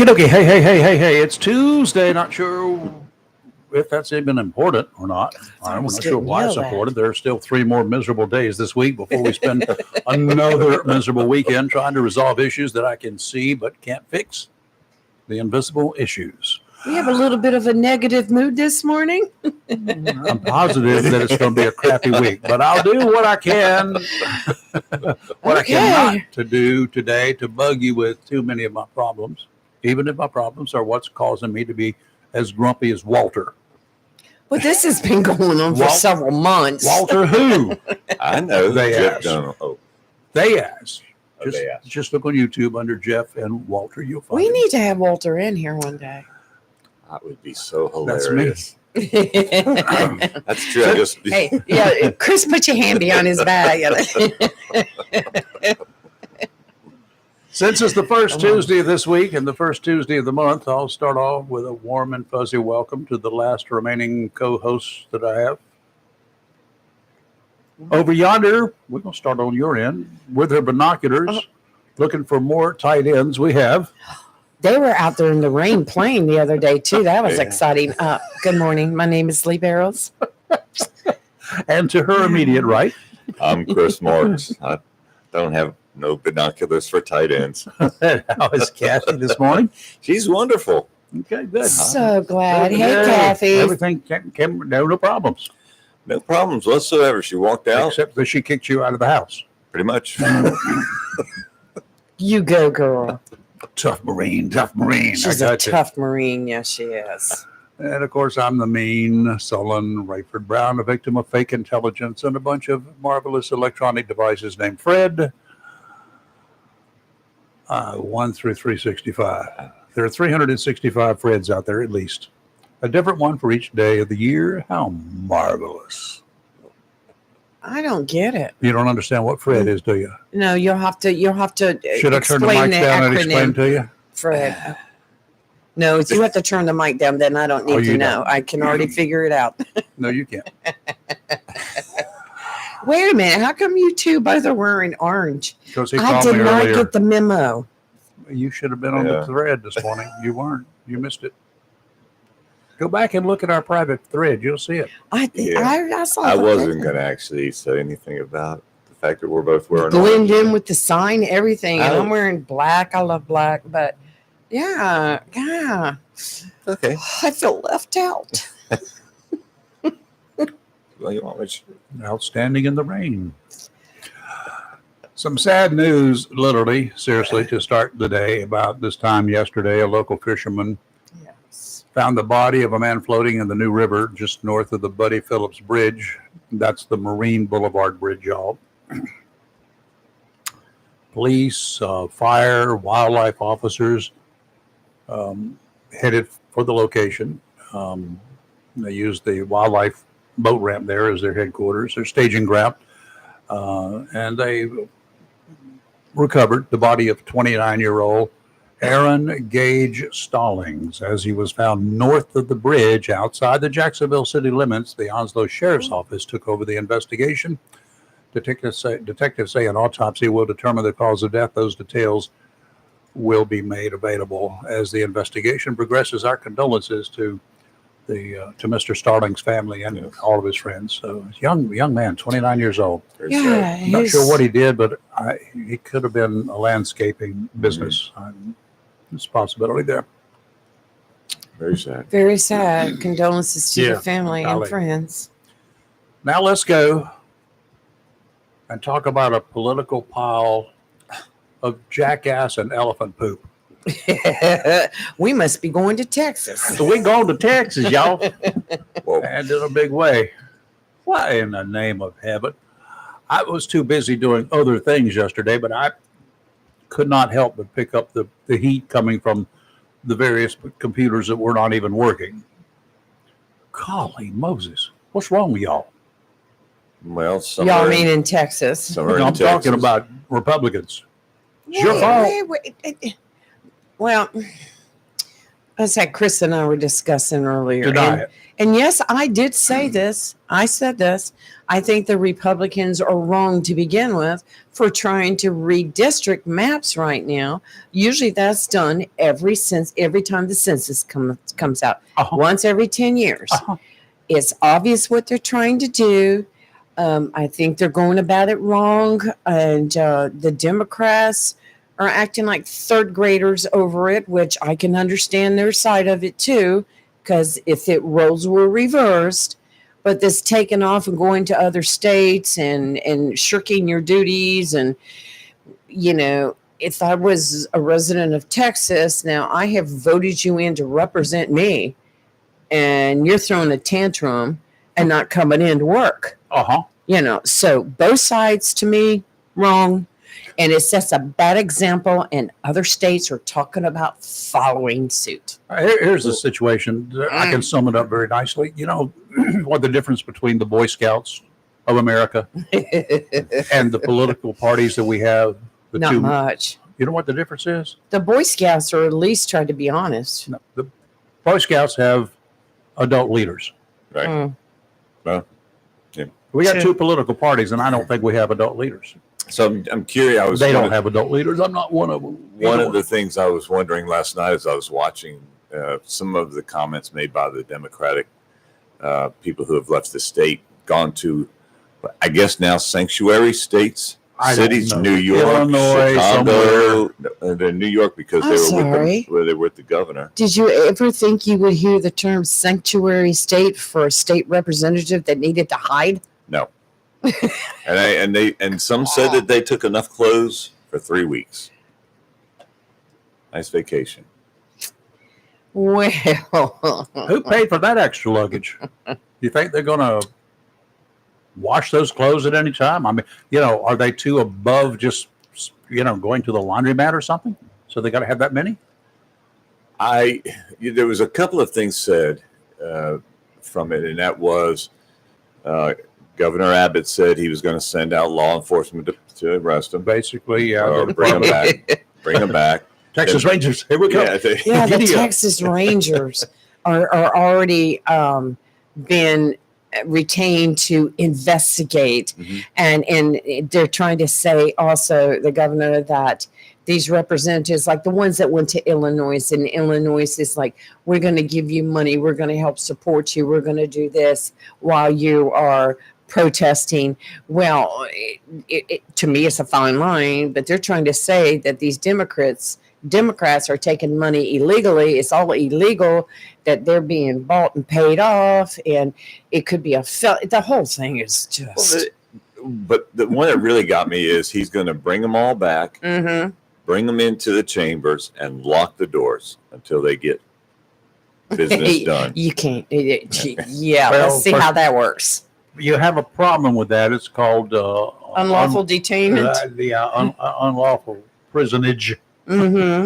Okie dokie. Hey. It's Tuesday. Not sure if that's even important or not. I'm not sure why it's important. There are still 3 more miserable days this week before we spend another miserable weekend trying to resolve issues that I can see but can't fix. The invisible issues. We have a little bit of a negative mood this morning. I'm positive that it's going to be a crappy week, but I'll do what I can. I cannot to do today to bug you with too many of my problems, even if my problems are what's causing me to be as grumpy as Walter. Well, this has been going on for several months. Walter who? I know. They asked. They asked. They Just look on YouTube under Jeff and Walter. You'll find We need to have Walter in here one day. That would be so hilarious. That's me. That's true. Hey, Chris, put your hand behind his back. Since it's the first Tuesday of this week and the first Tuesday of the month, I'll start off with a warm and fuzzy welcome to the last remaining co-hosts that I have. Over yonder, we're going to start on your end with their binoculars, looking for more tight ends. We have. They were out there in the rain playing the other day, too. That was exciting. Good morning. My name is Lee Barrows. And to her immediate right. I'm Chris Marks. I don't have no binoculars for tight ends. How is Kathy this morning? She's wonderful. Okay, good. So glad. Good. Hey, Kathy. Everything came no problems. No problems whatsoever. She walked out. Except that she kicked you out of the house. Pretty much. You go, girl. Tough Marine. She's a tough Marine. Yes, she is. And, of course, I'm the mean, sullen Rayford Brown, a victim of fake intelligence and a bunch of marvelous electronic devices named Fred. 1 through 365. There are 365 Freds out there at least. A different one for each day of the year. How marvelous. I don't get it. You don't understand what Fred is, do you? No, you'll have to Should I turn the mic down and explain to you? Fred. No, you have to turn the mic down, then I don't need to know. I can already figure it out. No, you can't. Wait a minute. How come you two both are wearing orange? Because he I called me did not earlier. get the memo. You should have been on the thread this morning. You weren't. You missed it. Go back and look at our private thread. You'll see it. I saw. I wasn't going to actually say anything about the fact that we're both wearing blend in with the sign, everything. And I'm wearing black. I love black, but yeah. Okay. I feel left out. Well, you want me to... Outstanding in the rain. Some sad news, literally, seriously, to start the day. About this time yesterday, a local fisherman found the body of a man floating in the New River just north of the Buddy Phillips Bridge. That's the Marine Boulevard Bridge, y'all. Police, fire, wildlife officers headed for the location. They used the wildlife boat ramp there as their headquarters, their staging ground. And they recovered the body of 29-year-old Aaron Gage Stallings, as he was found north of the bridge outside the Jacksonville city limits. The Onslow Sheriff's Office took over the investigation. Detectives say an autopsy will determine the cause of death. Those details will be made available as the investigation progresses. Our condolences to Mr. Stallings' family and all of his friends. So, young man, 29 years old. Yeah, I'm not sure what he did, but he could have been a landscaping business. There's a possibility there. Very sad. Very sad. Condolences to the family and friends. Now let's go and talk about a political pile of jackass and elephant poop. We must be going to Texas. So we're going to Texas, y'all. And in a big way. Why in the name of heaven? I was too busy doing other things yesterday, but I could not help but pick up the heat coming from the various computers that were not even working. Golly Moses. What's wrong with y'all? Well, y'all mean in Texas? I'm talking about Republicans. It's your fault. Well, As that Chris and I were discussing earlier. Deny it. And yes, I did say this. I said this. I think the Republicans are wrong to begin with for trying to redistrict maps right now. Usually that's done every time the census comes out, once every 10 years. It's obvious what they're trying to do. I think they're going about it wrong. And the Democrats are acting like third graders over it, which I can understand their side of it too, because if it roles were reversed, but this taking off and going to other states and shirking your duties, and if I was a resident of Texas, now I have voted you in to represent me, and you're throwing a tantrum and not coming in to work. So both sides to me wrong. And it sets a bad example, and other states are talking about following suit. Here's the situation. I can sum it up very nicely. You know what the difference between the Boy Scouts of America and the political parties that we have? Not much. You know what the difference is? The Boy Scouts are at least trying to be honest. No, the Boy Scouts have adult leaders. Right. Well, yeah. We got two political parties, and I don't think we have adult leaders. So I'm curious. They don't have adult leaders. I'm not one of them. One of the things I was wondering last night as I was watching some of the comments made by the Democratic people who have left the state, gone to, I guess now, sanctuary states, cities, New York, Illinois, Chicago, New York, because they were with the governor. Did you ever think you would hear the term sanctuary state for a state representative that needed to hide? No. and some said that they took enough clothes for 3 weeks. Nice vacation. Well, who paid for that extra luggage? You think they're going to wash those clothes at any time? I mean, are they too above just, going to the laundromat or something? So they got to have that many? There was a couple of things said from it, and that was Governor Abbott said he was going to send out law enforcement to arrest him. Basically, yeah. Or bring him back. Bring him back. Texas Rangers, here we go. The Texas Rangers are already been retained to investigate, and they're trying to say also, the governor, that these representatives, like the ones that went to Illinois, and Illinois is like, we're going to give you money, we're going to help support you, we're going to do this while you are protesting. Well, to me, it's a fine line, but they're trying to say that these Democrats are taking money illegally. It's all illegal, that they're being bought and paid off, and it could be the whole thing is just. But the one that really got me is he's going to bring them all back, bring them into the chambers, and lock the doors until they get business done. You can't. Let's see how that works. You have a problem with that. It's called unlawful detainment. Unlawful prisonage. Yeah,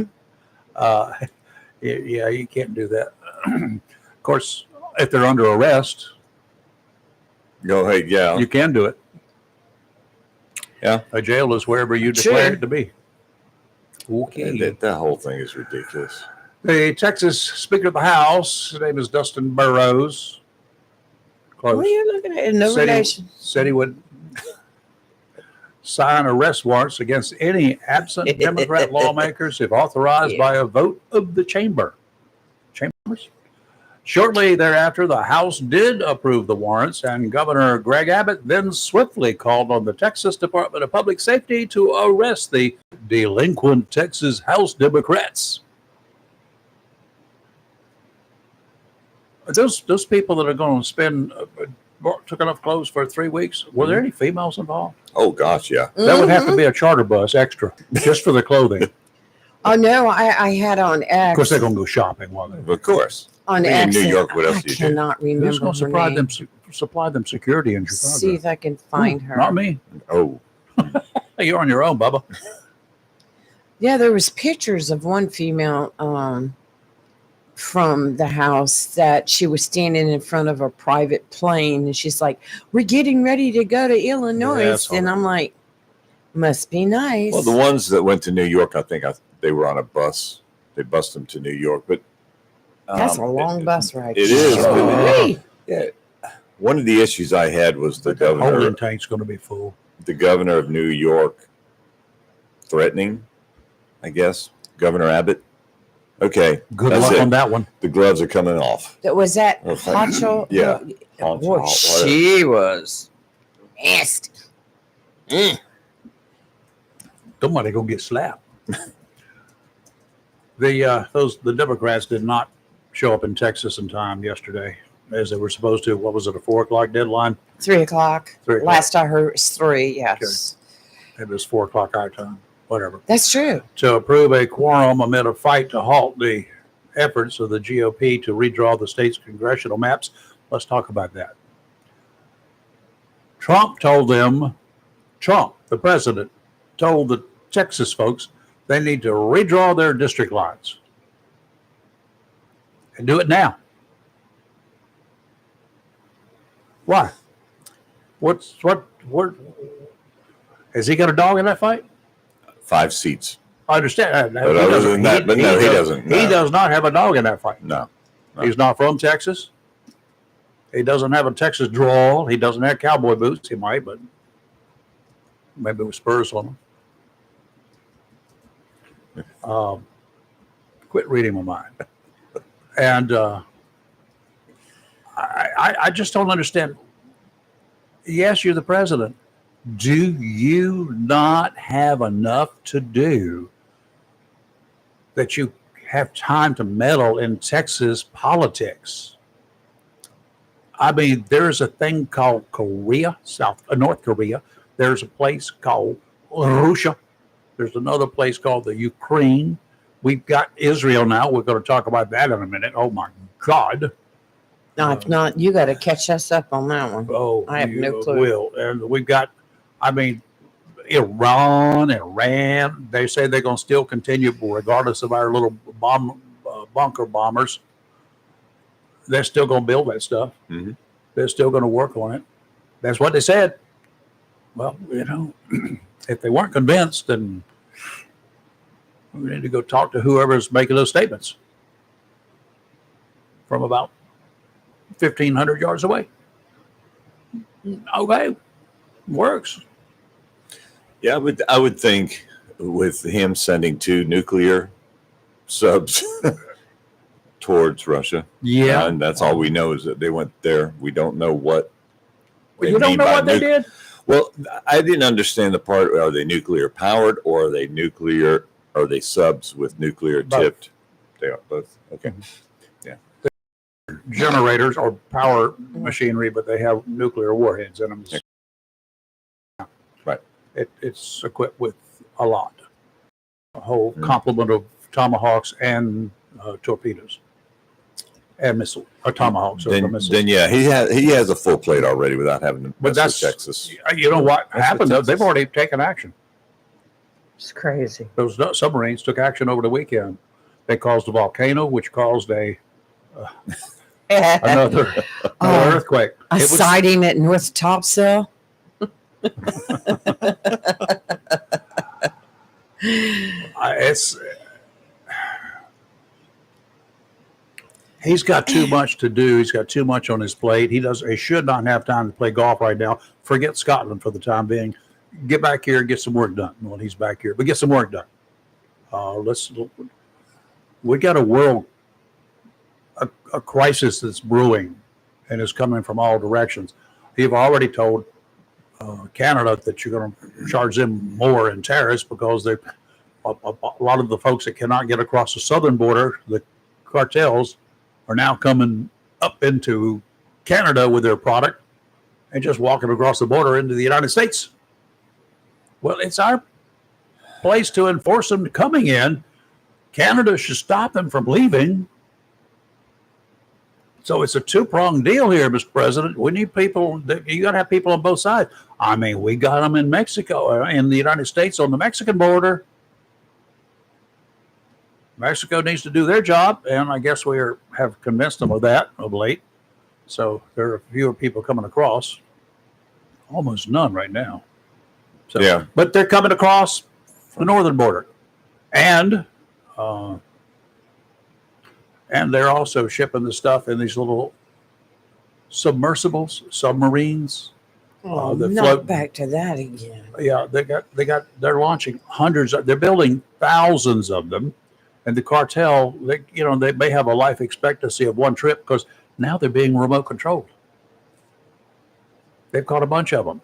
you can't do that. Of course, if they're under arrest, go ahead. Yeah, you can do it. Yeah, a jail is wherever you declare it to be. Okay, that whole thing is ridiculous. The Texas Speaker of the House, his name is Dustin Burrows. Close. What are you looking at? No relation. Said he would sign arrest warrants against any absent Democrat lawmakers if authorized by a vote of the chambers. Shortly thereafter, the House did approve the warrants, and Governor Greg Abbott then swiftly called on the Texas Department of Public Safety to arrest the delinquent Texas House Democrats. Those people that are going to spend took enough clothes for 3 weeks. Were there any females involved? Oh gosh, yeah. That would have to be a charter bus extra just for the clothing. Oh no, I had on X. Of course, they're going to go shopping while they. Of course. On X. In New York, what else do you do? I cannot remember. Who's going to supply them security in Chicago? See if I can find her. Not me. Oh, you're on your own, Bubba. Yeah, there was pictures of one female from the House that she was standing in front of a private plane, and she's like, "We're getting ready to go to Illinois," and I'm like, "Must be nice." Well, the ones that went to New York, I think they were on a bus. They bused them to New York, but That's a long bus ride. It is. Golly. Yeah. One of the issues I had was the That holding governor, tank's going to be full. the governor of New York threatening, I guess, Governor Abbott. Okay, Good that's luck it. on that one. The gloves are coming off. Was that Okay. Hacho? Yeah. Boy, she was nasty. Somebody gonna get slapped. The Democrats did not show up in Texas in time yesterday, as they were supposed to. What was it, a 4:00 deadline? 3:00. 3:00. Last I heard, it's 3. Yes, It was 4:00 our time. Whatever. that's true. To approve a quorum amid a fight to halt the efforts of the GOP to redraw the state's congressional maps. Let's talk about that. Trump, the president, told the Texas folks they need to redraw their district lines and do it now. Why? What? Has he got a dog in that fight? 5 seats. I understand. But other than that, but no, he doesn't. He No. does not have a dog in that fight. No. He's not from Texas. He doesn't have a Texas drawl. He doesn't have cowboy boots. He might, but maybe with spurs on them. Quit reading my mind. And I just don't understand. Yes, you're the president. Do you not have enough to do that you have time to meddle in Texas politics? I mean, there's a thing called North Korea. There's a place called Russia. There's another place called the Ukraine. We've got Israel now. We're going to talk about that in a minute. Oh my God. No, if not, you got to catch us up on that one. Oh, I have no you clue. will. And we've got, I mean, Iran, they say they're going to still continue regardless of our little bunker bombers. They're still going to build that stuff. Mm-hmm. They're still going to work on it. That's what they said. Well, if they weren't convinced, then we need to go talk to whoever's making those statements from about 1,500 yards away. Okay, works. Yeah, I would think with him sending 2 nuclear subs towards Russia. Yeah. And that's all we know is that they went there. We don't know what. Well, you don't know what they did? Well, I didn't understand the part. Are they nuclear powered or are they nuclear? Are they subs with nuclear tipped? They are both. Okay. Generators or power machinery, but they have nuclear warheads in them. Right. It's equipped with a lot. A whole complement of Tomahawks and torpedoes and Tomahawks. Then yeah, he has a full plate already without having to mess with Texas. You know what happened? Texas. They've already taken action. It's crazy. Those submarines took action over the weekend. They caused a volcano, which caused another earthquake. A sighting at North Topsail. He's got too much to do. He's got too much on his plate. He should not have time to play golf right now. Forget Scotland for the time being. Get back here and get some work done. Well, he's back here, but get some work done. We got a crisis that's brewing and is coming from all directions. You've already told Canada that you're going to charge them more in tariffs because a lot of the folks that cannot get across the southern border, the cartels, are now coming up into Canada with their product and just walking across the border into the United States. Well, it's our place to enforce them coming in. Canada should stop them from leaving. So it's a 2-pronged deal here, Mr. President. We need people. You got to have people on both sides. I mean, we got them in Mexico, in the United States on the Mexican border. Mexico needs to do their job, and I guess we have convinced them of that of late. So there are fewer people coming across. Almost none right now. So, Yeah. But they're coming across the northern border. And And they're also shipping the stuff in these little submarines. Oh, that not float. back to that again. Yeah, they're launching they're building thousands of them. And the cartel, they may have a life expectancy of one trip because now they're being remote controlled. They've caught a bunch of them,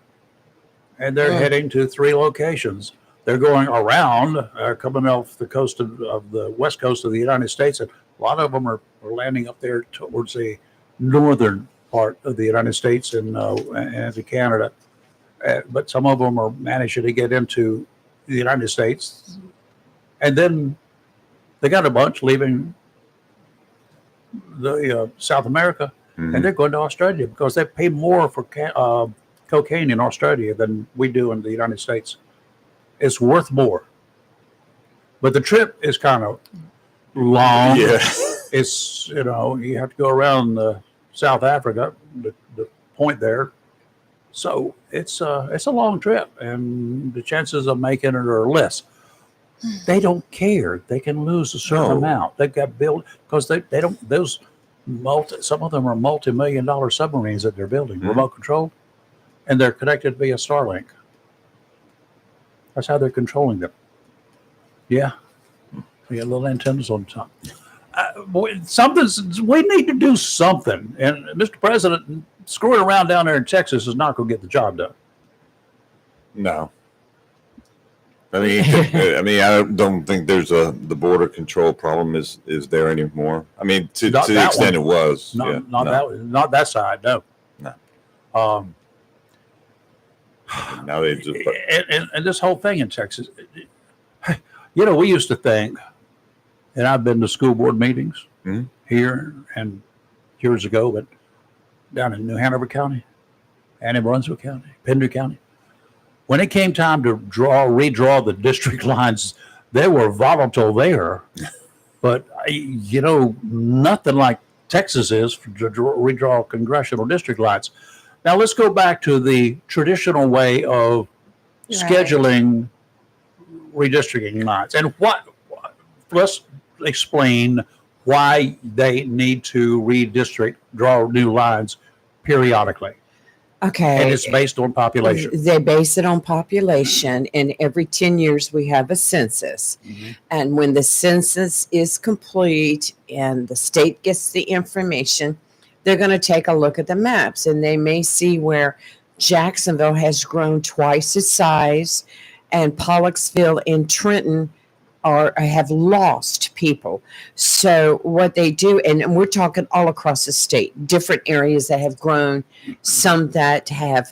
and they're heading to 3 locations. They're going around, coming off the coast of the west coast of the United States, and a lot of them are landing up there towards the northern part of the United States and to Canada. But some of them are managing to get into the United States, and then they got a bunch leaving the South America, and they're going to Australia because they pay more for cocaine in Australia than we do in the United States. It's worth more, but the trip is kind of long. Yeah. It's you have to go around South Africa, the point there. So it's a long trip, and the chances of making it are less. They don't care. They can lose a certain amount. They've got built because they don't. Those some of them are multi-million-dollar submarines that they're building, remote control, and they're connected via Starlink. That's how they're controlling them. Yeah, they got little antennas on top. We need to do something, and Mr. President, screwing around down there in Texas is not going to get the job done. No. I I don't think there's the border control problem is there anymore. I mean, to the extent it was. Not that side, no. No. Now they just. And this whole thing in Texas, we used to think, and I've been to school board meetings here and years ago, but down in New Hanover County, and in Brunswick County, Pender County. When it came time to redraw the district lines, they were volatile there. But, nothing like Texas is to redraw congressional district lines. Now, let's go back to the traditional way of scheduling redistricting lines. And let's explain why they need to draw new lines periodically. Okay. And it's based on population. They base it on population, and every 10 years we have a census. And when the census is complete and the state gets the information, they're going to take a look at the maps, and they may see where Jacksonville has grown twice its size, and Pollocksville and Trenton have lost people. So what they do, and we're talking all across the state, different areas that have grown, some that have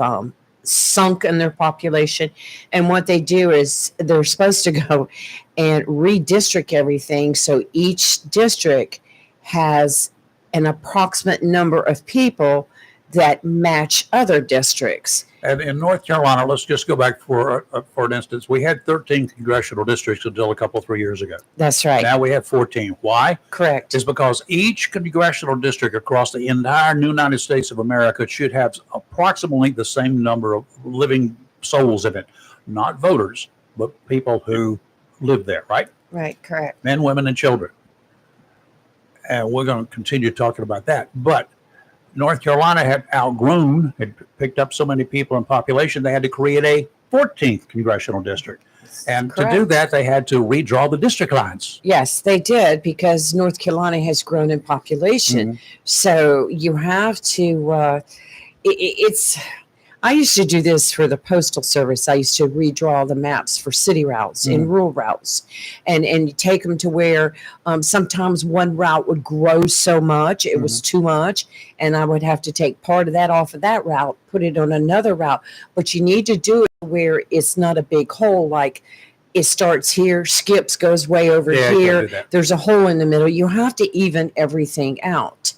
sunk in their population. And what they do is they're supposed to go and redistrict everything. So each district has an approximate number of people that match other districts. And in North Carolina, let's just go back for an instance. We had 13 congressional districts until 3 years ago. That's right. Now we have 14. Why? Correct. It's because each congressional district across the entire United States of America should have approximately the same number of living souls in it. Not voters, but people who live there, right? Right, correct. Men, women, and children. And we're going to continue talking about that. But North Carolina had picked up so many people in population, they had to create a 14th congressional district. And Correct. to do that, they had to redraw the district lines. Yes, they did, because North Carolina has grown in population. So you have to, I used to do this for the Postal Service. I used to redraw the maps for city routes and rural routes, and you take them to where sometimes one route would grow so much, it was too much, and I would have to take part of that off of that route, put it on another route. But you need to do it where it's not a big hole, like it starts here, skips, goes way over here. There's a hole in the middle. You have to even everything out.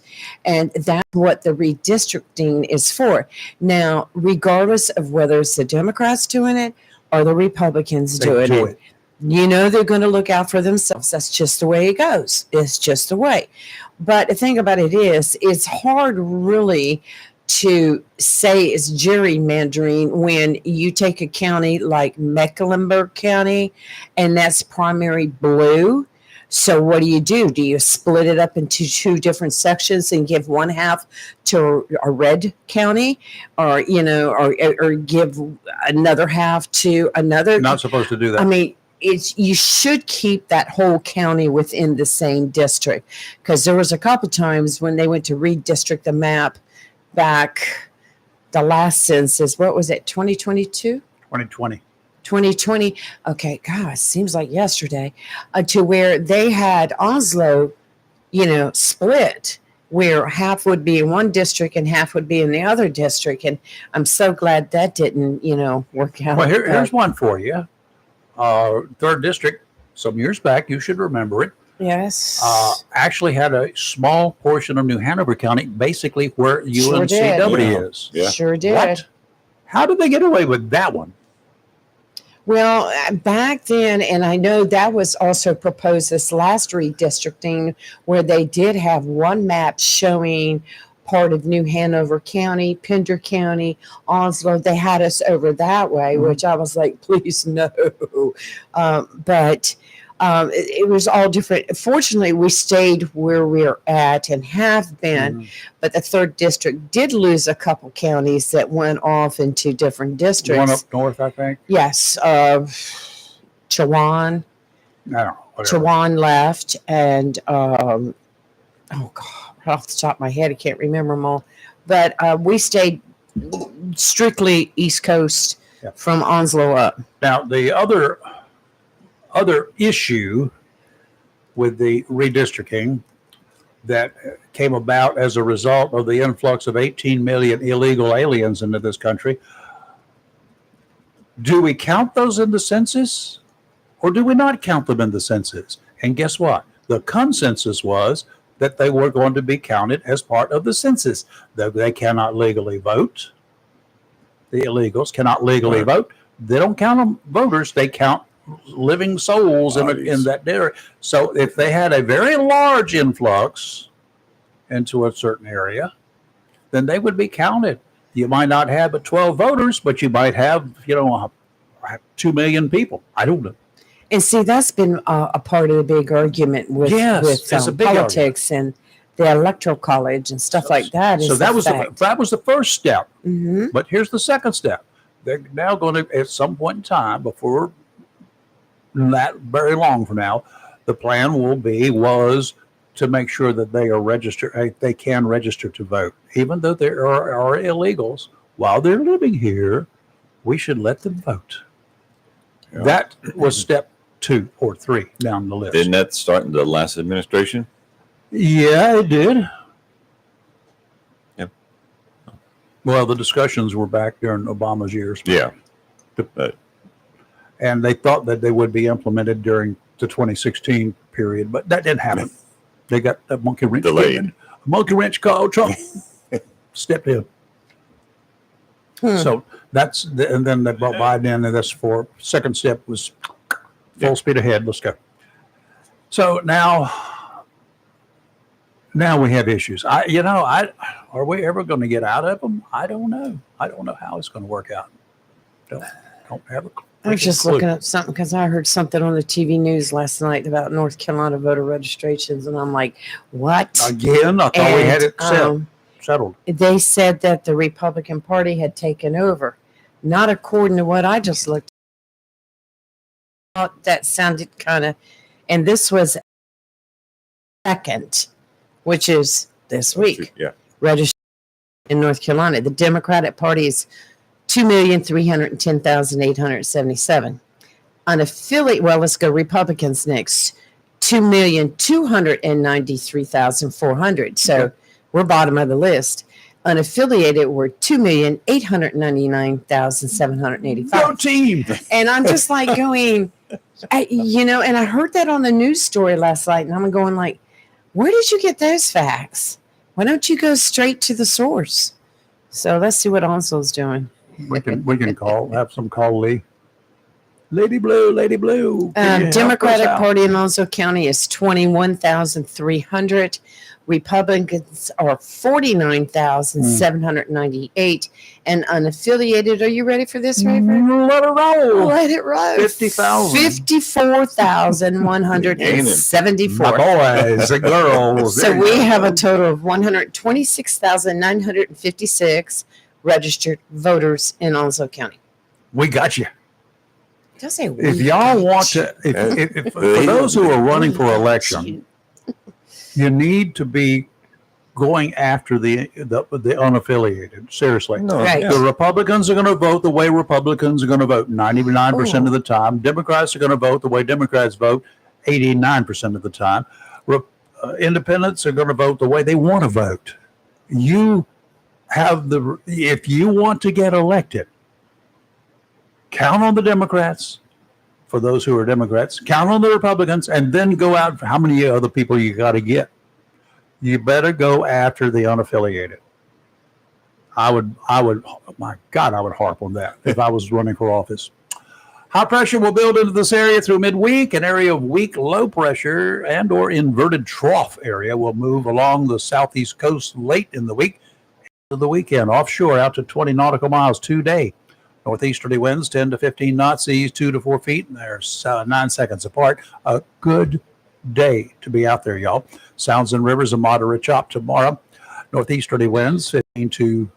And that's what the redistricting is for. Now, regardless of whether it's the Democrats doing it or the Republicans doing it, they're going to look out for themselves. That's just the way it goes. It's just the way. But the thing about it is, it's hard really to say it's gerrymandering when you take a county like Mecklenburg County, and that's primary blue. So what do? Do you split it up into two different sections and give one half to a red county, or or give another half to another? You're not supposed to do that. I mean, you should keep that whole county within the same district, because there was a couple times when they went to redistrict the map back the last census. What was it? 2022? 2020. 2020. Okay, God, it seems like yesterday. To where they had Oslo, split, where half would be in one district and half would be in the other district. And I'm so glad that didn't, work out. Well, here's one for you. 3rd District, some years back, you should remember it, Yes. actually had a small portion of New Hanover County, basically where Sure did. UNCW is. Yeah. Sure did. What? How did they get away with that one? Well, back then, and I know that was also proposed this last redistricting, where they did have one map showing part of New Hanover County, Pender County, Oslo. They had us over that way, which I was like, please no. But it was all different. Fortunately, we stayed where we're at and have been. But the 3rd District did lose a couple counties that went off into different districts. One up north, I think. Yes. Chawan. I don't know. Whatever. Chawan left, and oh God, right off the top of my head, I can't remember them all. But we stayed strictly East Coast from Onslow up. Now, the other issue with the redistricting that came about as a result of the influx of 18 million illegal aliens into this country, do we count those in the census or do we not count them in the census? And guess what? The consensus was that they were going to be counted as part of the census. They cannot legally vote. The illegals cannot legally vote. They don't count them voters. They count living souls in that area. So if they had a very large influx into a certain area, then they would be counted. You might not have but 12 voters, but you might have, 2 million people. I don't know. And see, that's been a part of the big argument with it's a big politics and the electoral college and stuff like that. So that was the first step. Mm-hmm. But here's the second step. They're now going to, at some point in time, before not very long from now, the plan was to make sure that they are registered. They can register to vote, even though there are illegals while they're living here. We should let them vote. Yeah. That was step 2 or 3 down the list. Didn't that start in the last administration? Yeah, it did. Yep. Well, the discussions were back during Obama's years. Yeah. And they thought that they would be implemented during the 2016 period, but that didn't happen. They got that monkey wrench delayed. A monkey wrench called Trump stepped in. So and then they brought Biden in, and that's for second step was full speed ahead. Let's go. So now we have issues. Are we ever going to get out of them? I don't know. I don't know how it's going to work out. Don't have a clue. I was just looking up something because I heard something on the TV news last night about North Carolina voter registrations, and I'm like, what? Again? I thought we had it settled. They said that the Republican Party had taken over. Not according to what I just looked at. That sounded kind of, and this was second, which is this week. Yeah. Registered in North Carolina. The Democratic Party is 2,310,877. Unaffiliated, well, let's go Republicans next. 2,293,400. So we're bottom of the list. Unaffiliated were 2,899,785. Go team! And I'm just like going, and I heard that on the news story last night, and I'm going like, where did you get those facts? Why don't you go straight to the source? So let's see what Onslow's doing. We can have some call Lee. Lady Blue. Democratic Party in Onslow County is 21,300. Republicans are 49,798, and unaffiliated. Are you ready for this, Rayford? Let it roll. Let it roll. 50,000. 54,174. My boys and girls. So There you we go. have a total of 126,956 registered voters in Onslow County. We got you. Don't say If we y'all got want you. to, if for those who are running for election, you need to be going after the unaffiliated. Seriously. No, Right. The Republicans are going to vote the way Republicans are going to vote 99% of the time. Democrats are going to vote the way Democrats vote 89% of the time. Independents are going to vote the way they want to vote. You have if you want to get elected, count on the Democrats, for those who are Democrats, count on the Republicans, and then go out for how many other people you got to get. You better go after the unaffiliated. I would, my God, I would harp on that if I was running for office. High pressure will build into this area through midweek. An area of weak low pressure and or inverted trough area will move along the southeast coast late in the week to the weekend. Offshore out to 20 nautical miles today. Northeasterly winds 10 to 15 knots, seas 2 to 4 feet, and they're 9 seconds apart. A good day to be out there, y'all. Sounds and rivers a moderate chop tomorrow. Northeasterly winds 10 to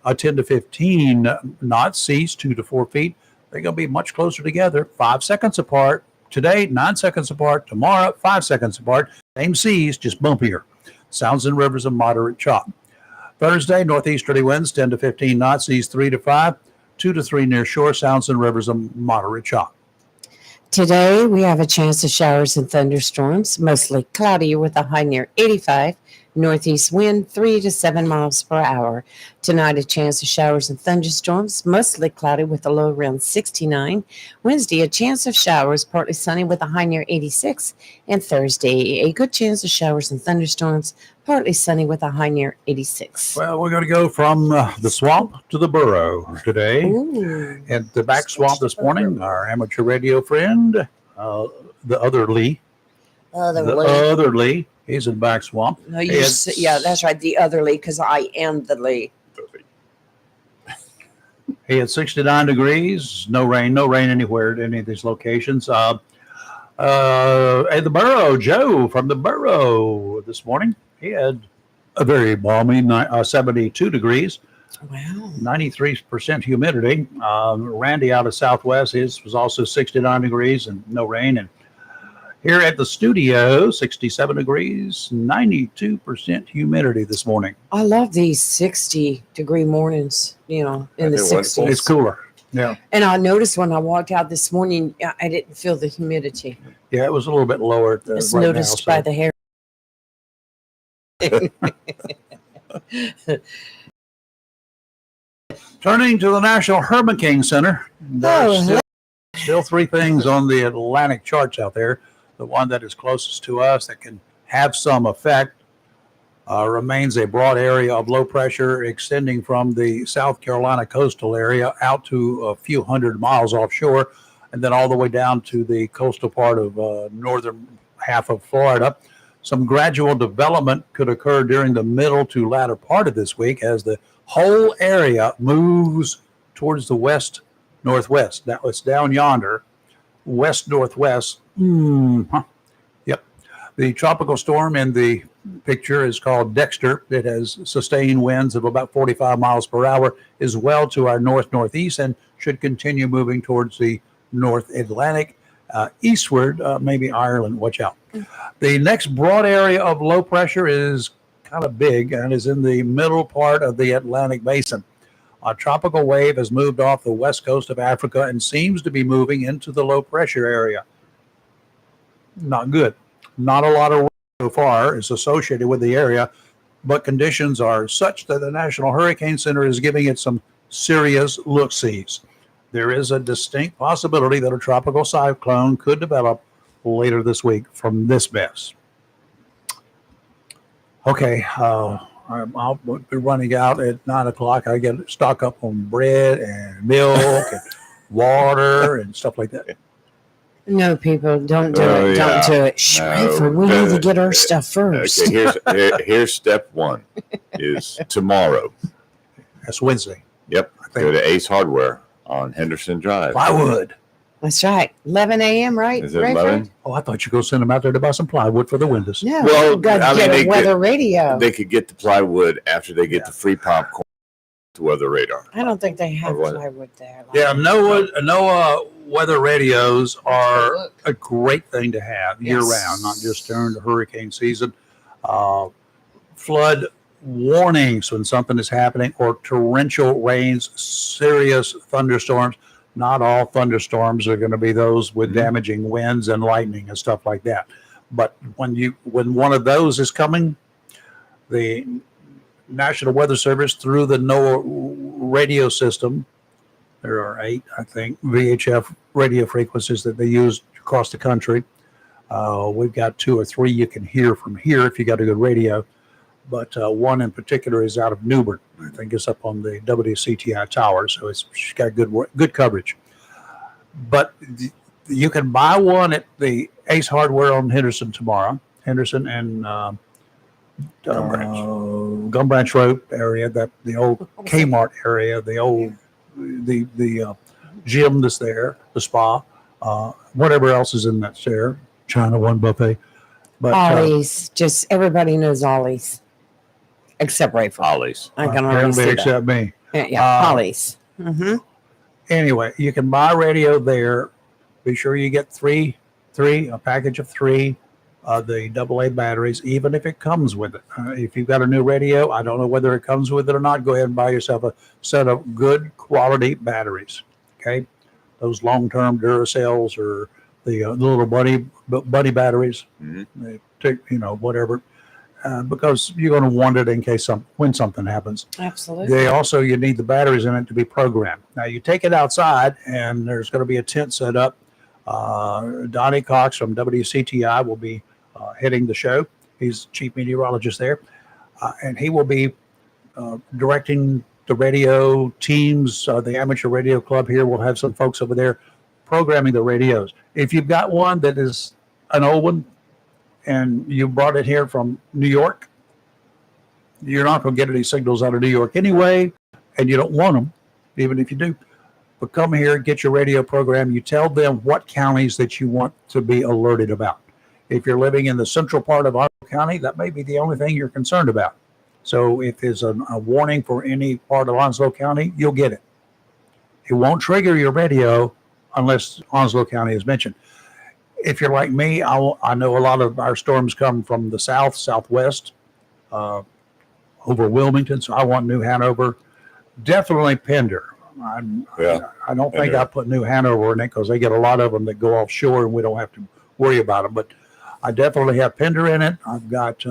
15 knots, seas 2 to 4 feet. They're going to be much closer together, 5 seconds apart. Today, 9 seconds apart. Tomorrow, 5 seconds apart. Same seas, just bumpier. Sounds and rivers a moderate chop. Thursday, northeasterly winds 10 to 15 knots, seas 3 to 5. 2 to 3 near shore, sounds and rivers a moderate chop. Today, we have a chance of showers and thunderstorms, mostly cloudy with a high near 85. Northeast wind 3 to 7 miles per hour. Tonight, a chance of showers and thunderstorms, mostly cloudy with a low around 69. Wednesday, a chance of showers, partly sunny with a high near 86. And Thursday, a good chance of showers and thunderstorms, partly sunny with a high near 86. Well, we're going to go from the swamp to the burrow today. Ooh. At the back swamp this morning, our amateur radio friend, the other Lee. Other Lee. He's in the back swamp. No, yeah, that's right. The other Lee, because I am the Lee. He had 69 degrees, no rain anywhere at any of these locations. At the burrow, Joe from the burrow this morning, he had a very balmy 72 degrees. Wow. 93% humidity. Randy out of Southwest, his was also 69 degrees and no rain. And here at the studio, 67 degrees, 92% humidity this morning. I love these 60-degree mornings, in the 60s. It's cooler. Yeah. And I noticed when I walked out this morning, I didn't feel the humidity. Yeah, it was a little bit lower. It's right noticed now, by the hair. Turning to the National Hurricane Center, there's still 3 things on the Atlantic charts out there. The one that is closest to us that can have some effect remains a broad area of low pressure extending from the South Carolina coastal area out to a few hundred miles offshore and then all the way down to the coastal part of northern half of Florida. Some gradual development could occur during the middle to latter part of this week as the whole area moves towards the west-northwest. Now it's down yonder, west-northwest. Yep. The tropical storm in the picture is called Dexter. It has sustained winds of about 45 miles per hour, is well to our north-northeast and should continue moving towards the North Atlantic, eastward, maybe Ireland. Watch out. The next broad area of low pressure is kind of big and is in the middle part of the Atlantic basin. A tropical wave has moved off the west coast of Africa and seems to be moving into the low pressure area. Not good. Not a lot of rain so far is associated with the area, but conditions are such that the National Hurricane Center is giving it some serious look-sees. There is a distinct possibility that a tropical cyclone could develop later this week from this mess. Okay, I'll be running out at 9 o'clock. I get stock up on bread and milk and water and stuff like that. No, people, don't do Oh, it. yeah. Don't do it. Schreifer, we need to get our stuff first. Okay, here's step one is tomorrow. That's Wednesday. Yep. I Go think to Ace Hardware on Henderson Drive. plywood. That's right. 11 a.m., right? Is it Right, 11? Fred? Oh, I thought you go send them out there to buy some plywood for the windows. No, Well, we've got to I mean, get they a weather radio. They could get the plywood after they get Yeah. the free popcorn to weather radar. I don't think they have Or what? plywood there. Yeah, NOAA weather radios are a great thing to have year Yes. round, not just during the hurricane season. Flood warnings when something is happening, or torrential rains, serious thunderstorms. Not all thunderstorms are going to be those with Mhm. damaging winds and lightning and stuff like that. But when one of those is coming, the National Weather Service, through the NOAA radio system, there are 8, I think, VHF radio frequencies that they use across the country. We've got 2 or 3 you can hear from here if you got a good radio. But one in particular is out of Newbern. I think it's up on the WCTI tower, so it's got good coverage. But you can buy one at the Ace Hardware on Henderson tomorrow. Henderson and Gum Branch Road area, that the old Kmart area, the old the gym that's there, the spa, whatever else is in that there, China One buffet. But Ollie's. Just everybody knows Ollie's. Except Rayford. Ollie's. I can already see that. except me. Yeah, Ollie's. Mm-hmm. Anyway, you can buy a radio there. Be sure you get a package of 3 the AA batteries, even if it comes with it. If you've got a new radio, I don't know whether it comes with it or not, go ahead and buy yourself a set of good quality batteries. Okay, those long-term Duracells or the little buddy batteries. Mhm. They take, whatever, because you're going to want it in case when something happens. Absolutely. You need the batteries in it to be programmed. Now you take it outside, and there's going to be a tent set up. Donnie Cox from WCTI will be heading the show. He's chief meteorologist there, and he will be directing the radio teams. The amateur radio club here will have some folks over there programming the radios. If you've got one that is an old one, and you brought it here from New York, you're not going to get any signals out of New York anyway, and you don't want them, even if you do. But come here, get your radio program. You tell them what counties that you want to be alerted about. If you're living in the central part of Onslow County, that may be the only thing you're concerned about. So if there's a warning for any part of Onslow County, you'll get it. It won't trigger your radio unless Onslow County is mentioned. If you're like me, I know a lot of our storms come from the south, southwest, over Wilmington. So I want New Hanover. Definitely Pender. I don't think Pender. I put New Hanover in it because they get a lot of them that go offshore and we don't have to worry about them. But I definitely have Pender in it. I've got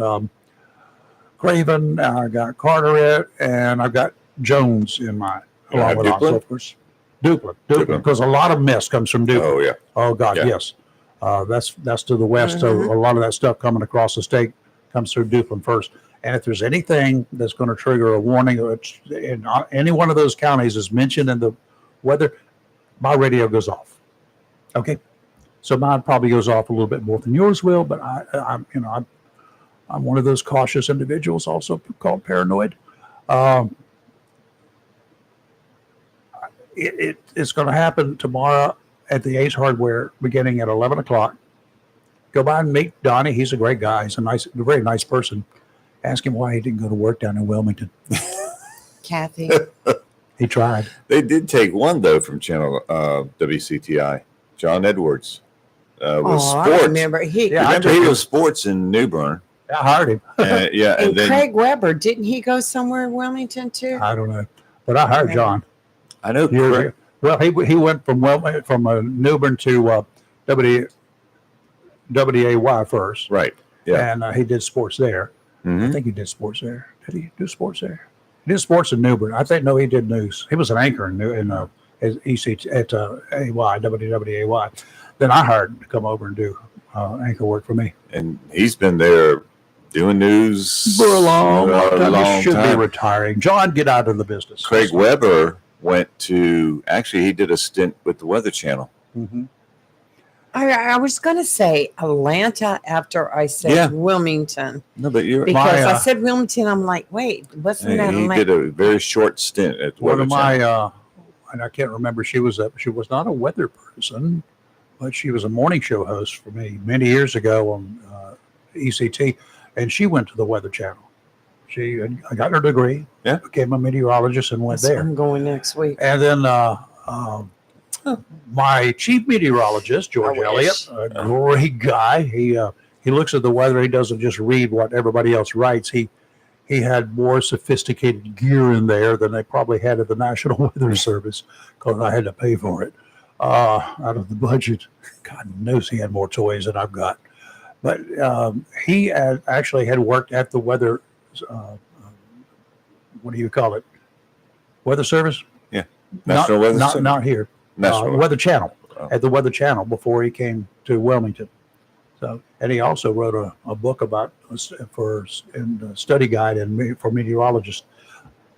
Craven, I got Carteret, and I've got Jones in mine. You have Along with Duplin? Onslow, of course. Duplin, because a lot of mist comes from Duplin. Oh, yeah. Oh God, Yeah. yes. That's to the west. So a lot of that stuff coming across the state comes through Duplin first. And if there's anything that's going to trigger a warning, or in any one of those counties is mentioned in the weather, my radio goes off. Okay, so mine probably goes off a little bit more than yours will, but I'm one of those cautious individuals, also called paranoid. It's going to happen tomorrow at the Ace Hardware, beginning at 11 o'clock. Go by and meet Donnie. He's a great guy. He's a very nice person. Ask him why he didn't go to work down in Wilmington. Kathy. He tried. They did take one, though, from channel WCTI. John Edwards was I sports. remember. Yeah, Remember, he was sports in New Bern. I hired him. And And then Craig Weber, didn't he go somewhere in Wilmington too? I don't know, but I hired John. I know Years Craig, ago. Well, he went from Newbern to WAY first, right. Yeah. and he did sports there. I Mhm. think he did sports there. Did he do sports there? He did sports in Newbern. I think he did news. He was an anchor in EC at AY, WWAY. Then I hired him to come over and do anchor work for me And he's been there doing news for a long time. long He should time. be retiring. John, get out of the business. Craig Weber went to, actually, he did a stint with the Weather Channel. Mhm. I was going to say Atlanta after I said Yeah. Wilmington. No, but you're Because My, I said Wilmington, I'm like, wait, wasn't that he Atlanta? did a very short stint at one Weather of Channel. my, and I can't remember, she was not a weather person, but she was a morning show host for me many years ago on ECT, and she went to the Weather Channel. I got her degree, Yeah. became a meteorologist, and went there. I'm going next week. And then my chief meteorologist, George I Elliott, wish. a great guy. He looks at the weather. He doesn't just read what everybody else writes. He had more sophisticated gear in there than they probably had at the National Weather Service, because I had to pay for it out of the budget. God knows he had more toys than I've got. But he actually had worked at the weather. What do you call it? Weather Service? Yeah. National Weather Service? Not here. National Weather Channel. Oh. At the Weather Channel before he came to Wilmington. So, and he also wrote a book about study guide for meteorologists,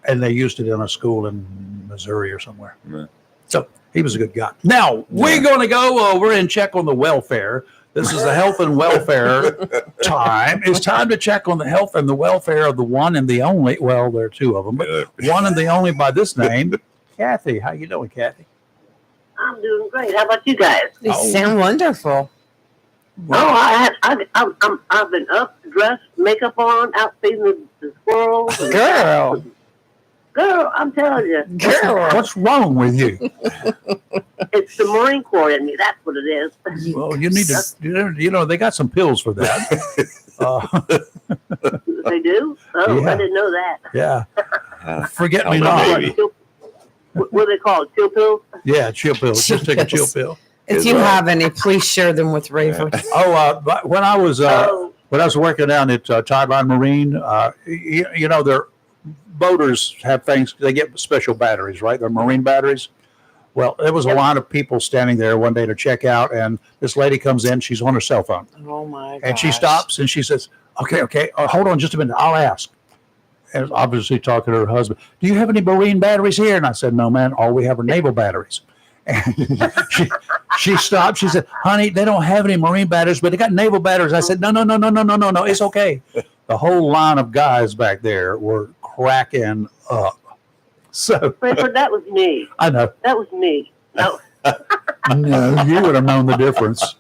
and they used it in a school in Missouri or somewhere. Yeah. So he was a good guy. Now we're going to go over and check on the welfare. This is the health and welfare time. It's time to check on the health and the welfare of the one and the only. Well, there are two of them, but one and the only by this name, Kathy. How you doing, Kathy? I'm doing great. How about you guys? They sound wonderful. I've been up, dressed, makeup on, out feeding the squirrels. Girl. Girl, I'm telling you. Girl. What's wrong with you? It's the Marine Corps in me. That's what it is. Well, you need to, they got some pills for that. They do? Oh, Yeah. I didn't know that. Yeah. Forget me Oh, not. baby. What are they called? Chill pills? Yeah, chill pills. Just take a chill pill. If you have any, please share them with Raven. But when I was working down at Tideline Marine, their boaters have things. They get special batteries, right? They're marine batteries. Well, there was a line of people standing there one day to check out, and this lady comes in. She's on her cell phone, Oh my god. and she stops and she says, "Okay, hold on just a minute. I'll ask." And obviously talking to her husband, "Do you have any marine batteries here?" And I said, "No, man. All we have are naval batteries." And she stopped. She said, "Honey, they don't have any marine batteries, but they got naval batteries." I said, "No. It's okay." The whole line of guys back there were cracking up. So Clifford, that was me. I know. That was me. No, No, you would have known the difference.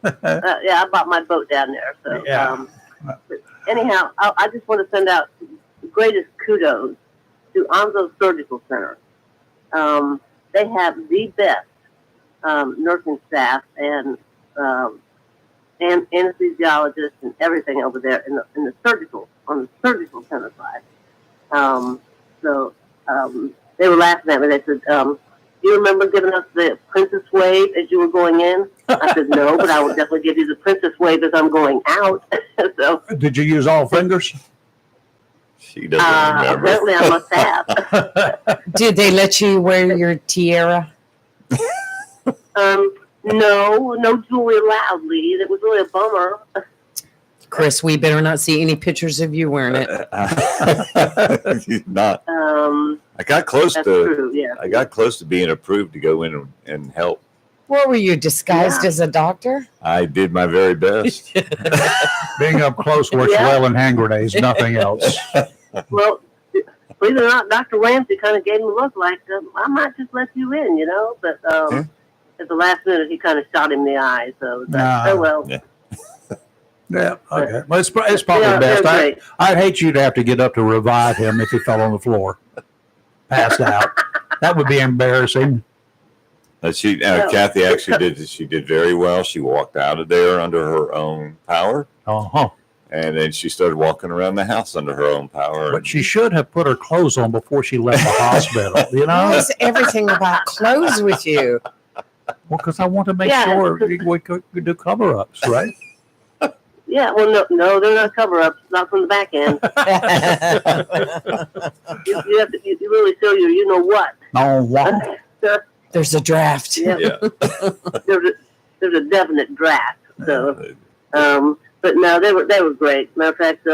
yeah, I bought my boat down there. So, Yeah. but anyhow, I just want to send out the greatest kudos to Anzo Surgical Center. They have the best nursing staff and anesthesiologists and everything over there on the surgical center side. They were laughing at me. They said, "Do you remember giving us the princess wave as you were going in?" I said, "No, but I will definitely give you the princess wave as I'm going out." So Did you use all fingers? She doesn't remember. apparently I must have. Did they let you wear your tiara? No jewelry allowed, Lee. It was really a bummer. Chris, we better not see any pictures of you wearing it. She's not. I got close That's to. true. Yeah. I got close to being approved to go in and help. What were you, disguised Yeah. as a doctor? I did my very best. Being up close works Yeah. well in hand grenades, nothing else. Well, believe it or not, Dr. Ramsey kind of gave me a look like, I might just let you in, But at the last minute, he kind of shot him in the eye. So it's like, Nah. oh well. Yeah. Yeah, okay. Well, it's probably They're best. great. I'd hate you to have to get up to revive him if he fell on the floor, passed out. That would be embarrassing. Kathy actually did. She did very well. She walked out of there under her own power, Uh-huh. and then she started walking around the house under her own power. But she should have put her clothes on before she left the hospital, What is everything about clothes with you? Well, because I want to make Yeah. sure we could do cover-ups, right? Yeah, well, no, they're not cover-ups, not from the back end. You have to, you really show your, what. No, what? There's a draft. Yeah. Yeah. There's a definite draft. So, but no, they were great. Matter of fact,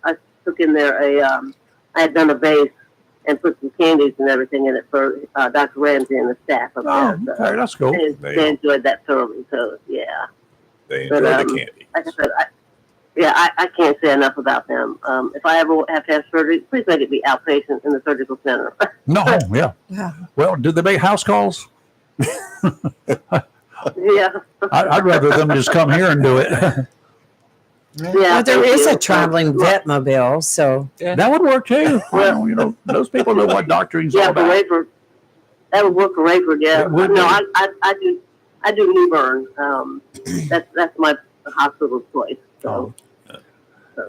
I took in there I had done a base and put some candies and everything in it for Dr. Ramsey and the staff up Oh, there. okay, that's cool. They enjoyed that thoroughly. So yeah, They But, enjoy the candy. like I said, I can't say enough about them. If I ever have to have surgery, please make it be outpatient in the surgical center. No, yeah. Yeah. Well, did they make house calls? Yeah. I'd rather them just come here and do it. Yeah, Well, there thank is you. a traveling vet mobile, so That would work too. Well, you know, those people know what doctoring's all Yeah, for about. Rayford. That would work for Rayford, yeah. It would No, be. I do New Bern. That's my hospital choice. So,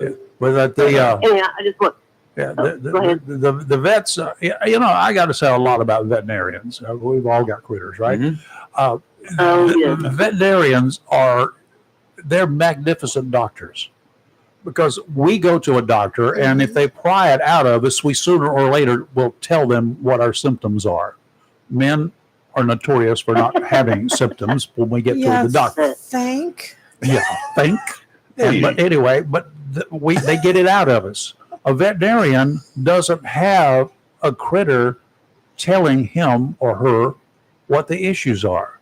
Yeah. Well, the anyhow, I just want, yeah, go ahead. the vets. You know, I got to say a lot about veterinarians. We've all got critters, right? Mhm. Oh, yeah. Veterinarians they're magnificent doctors, because we go to a doctor and if they pry it out of us, we sooner or later will tell them what our symptoms are. Men are notorious for not having symptoms when we get to the doctor. Thank. Yeah, think. But anyway, they get it out of us. A veterinarian doesn't have a critter telling him or her what the issues are,